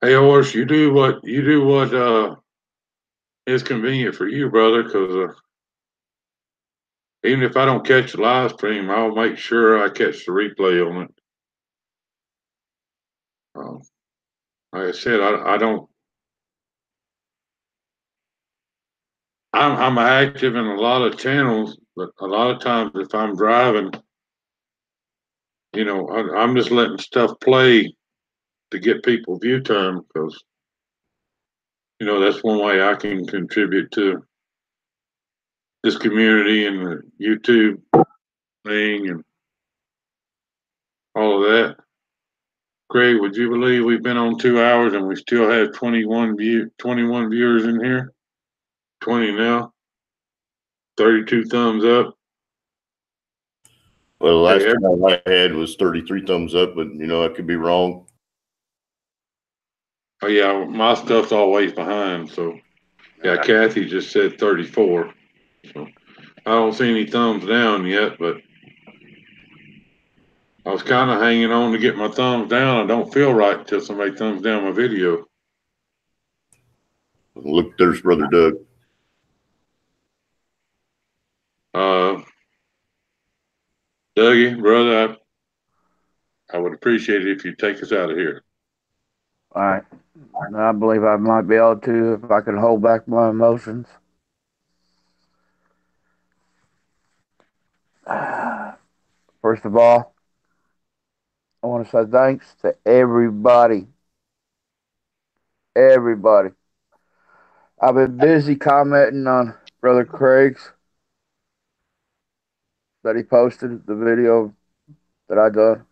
Hey, Horace, you do what is convenient for you, brother. Because even if I don't catch the live stream, I'll make sure I catch the replay on it. Like I said, I don't. I'm active in a lot of channels, but a lot of times if I'm driving, I'm just letting stuff play to get people view time because that's one way I can contribute to this community and the YouTube thing and all of that. Craig, would you believe we've been on 2 hours and we still have 21 viewers in here? 20 now. 32 thumbs up. Well, the last time I had was 33 thumbs up, but I could be wrong. Oh yeah, my stuff's always behind. So yeah, Kathy just said 34. So I don't see any thumbs down yet, but I was kind of hanging on to get my thumbs down. I don't feel right until somebody thumbs down my video. Look, there's Brother Doug. Dougie, brother, I would appreciate it if you take us out of here. All right. I believe I might be able to if I can hold back my emotions. First of all, I want to say thanks to everybody. Everybody. I've been busy commenting on Brother Craig's that he posted, the video that I done.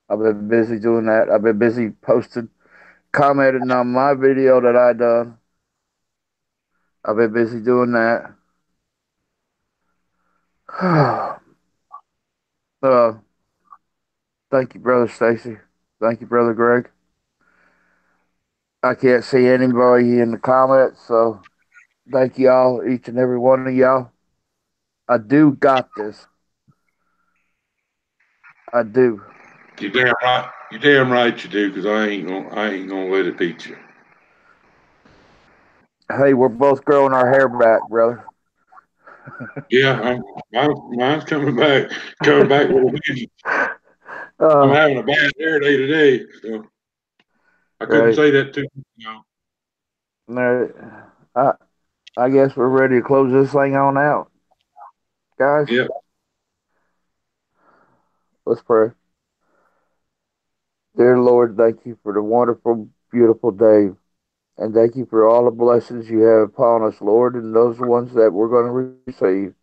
I've been busy doing that. I've been busy commenting on my video that I done. I've been busy doing that. Thank you, Brother Stacy. Thank you, Brother Greg. I can't see anybody in the comments, so thank y'all, each and every one of y'all. I do got this. I do. You damn right. You damn right you do, because I ain't gonna let it beat you. Hey, we're both growing our hair back, brother. Yeah, mine's coming back with a vengeance. I'm having a bad hair day today, so I couldn't say that too. I guess we're ready to close this thing on out, guys. Yep. Let's pray. Dear Lord, thank you for the wonderful, beautiful day. And thank you for all the blessings you have upon us, Lord, and those ones that we're going to receive.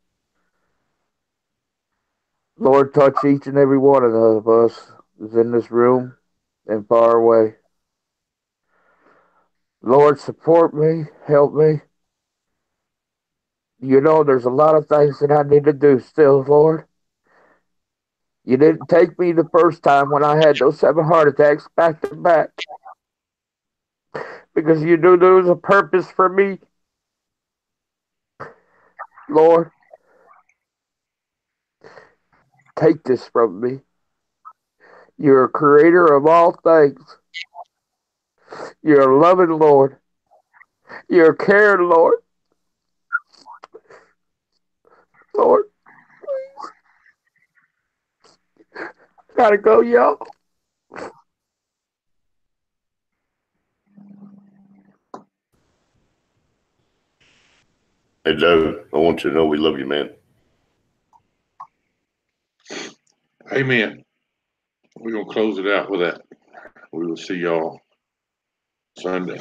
Lord, touch each and every one of us who's in this room and far away. Lord, support me, help me. There's a lot of things that I need to do still, Lord. You didn't take me the first time when I had those 7 heart attacks back to back, because you knew there was a purpose for me. Lord, take this from me. You're a creator of all things. You're a loving Lord. You're a caring Lord. Lord, please. Gotta go, y'all. Hey, Doug, I want you to know we love you, man. Amen. We're gonna close it out with that. We will see y'all Sunday.